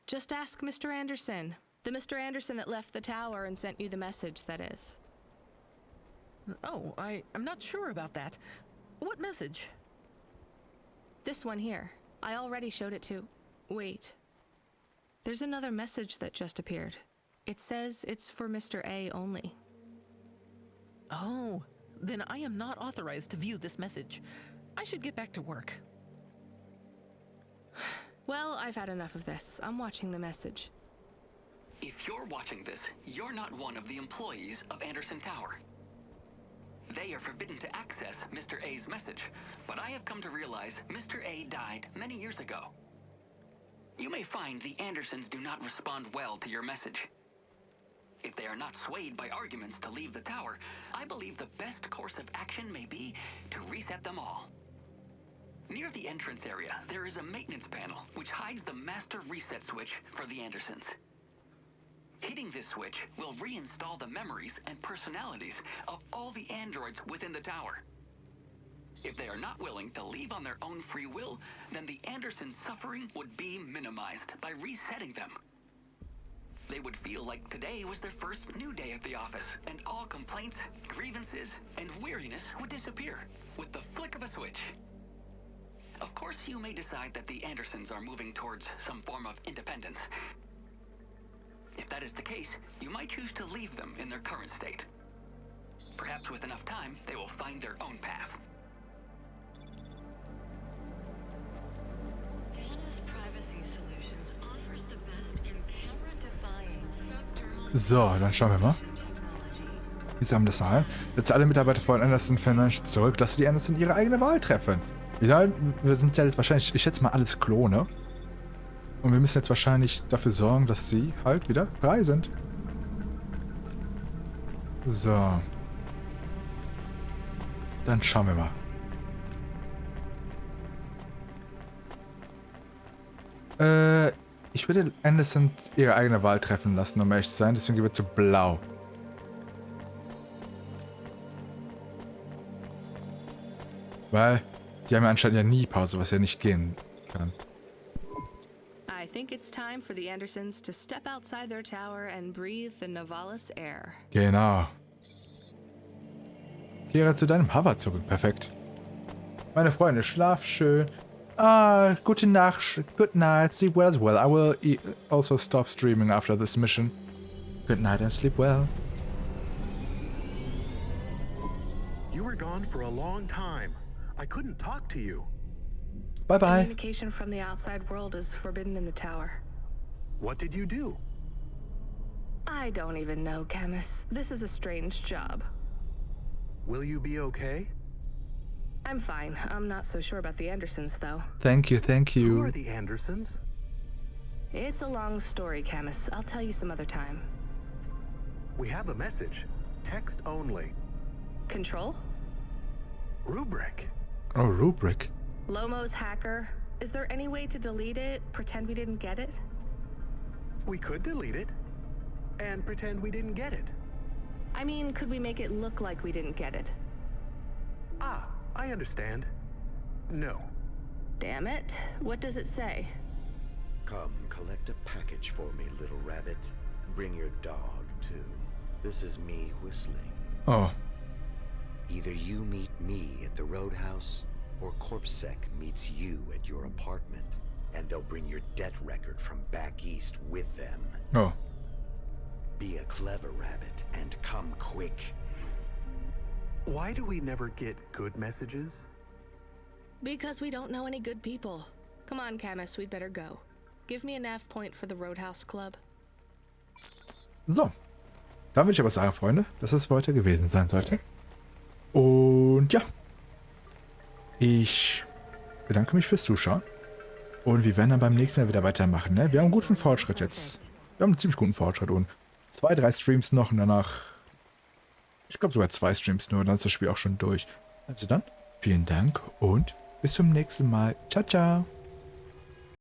Just ask Mr. Anderson. The Mr. Anderson that left the tower and sent you the message, that is. Oh, I'm not sure about that. What message? This one here. I already showed it to... Wait. There's another message that just appeared. It says it's for Mr. A only. Oh, then I am not authorized to view this message. I should get back to work. Well, I've had enough of this. I'm watching the message. If you're watching this, you're not one of the employees of Anderson Tower. They are forbidden to access Mr. A's message, but I have come to realize Mr. A died many years ago. You may find the Andersons do not respond well to your message. If they are not swayed by arguments to leave the tower, I believe the best course of action may be to reset them all. Near the entrance area, there is a maintenance panel which hides the master reset switch for the Andersons. Hitting this switch will reinstall the memories and personalities of all the androids within the tower. If they are not willing to leave on their own free will, then the Andersons' suffering would be minimized by resetting them. They would feel like today was their first new day at the office, and all complaints, grievances, and weariness would disappear with the flick of a switch. Of course, you may decide that the Andersons are moving towards some form of independence. If that is the case, you might choose to leave them in their current state. Perhaps with enough time, they will find their own path. So, dann schauen wir mal. Wie sagen das ein? Jetzt alle Mitarbeiter von Anderson Financial zurück, dass die Anderson ihre eigene Wahl treffen. Wir sind ja jetzt wahrscheinlich, ich schätze mal, alles Klone. Und wir müssen jetzt wahrscheinlich dafür sorgen, dass sie halt wieder frei sind. So. Dann schauen wir mal. Ich würde Anderson ihre eigene Wahl treffen lassen, um ehrlich zu sein. Deswegen gehen wir zu Blau. Weil die haben ja anscheinend ja nie Pause, was ja nicht gehen kann. I think it's time for the Andersons to step outside their tower and breathe the Novalis air. Genau. Kehre zu deinem Hover zurück. Perfekt. Meine Freunde, schlaf schön. Gute Nacht. Good night. Sleep well as well. I will also stop streaming after this mission. Good night and sleep well. You were gone for a long time. I couldn't talk to you. Bye-bye. Communication from the outside world is forbidden in the tower. What did you do? I don't even know, Camus. This is a strange job. Will you be okay? I'm fine. I'm not so sure about the Andersons, though. Thank you, thank you. Who are the Andersons? It's a long story, Camus. I'll tell you some other time. We have a message. Text only. Control? Rubric. Oh, rubric. Lomo's hacker. Is there any way to delete it? Pretend we didn't get it? We could delete it. And pretend we didn't get it. I mean, could we make it look like we didn't get it? Ah, I understand. No. Damn it. What does it say? Come, collect a package for me, little rabbit. Bring your dog, too. This is me whistling. Oh. Either you meet me at the roadhouse, or CorpSec meets you at your apartment, and they'll bring your debt record from back east with them. Oh. Be a clever rabbit and come quick. Why do we never get good messages? Because we don't know any good people. Come on, Camus, we'd better go. Give me a nav point for the Roadhouse Club. So. Dann würde ich aber sagen, Freunde, dass es für heute gewesen sein sollte. Und ja. Ich bedanke mich fürs Zuschauen. Und wir werden dann beim nächsten Mal wieder weitermachen. Ne? Wir haben einen guten Fortschritt jetzt. Wir haben einen ziemlich guten Fortschritt. Und 2, 3 Streams noch und danach... Ich glaube sogar 2 Streams nur, dann ist das Spiel auch schon durch. Also dann, vielen Dank und bis zum nächsten Mal. Ciao, ciao.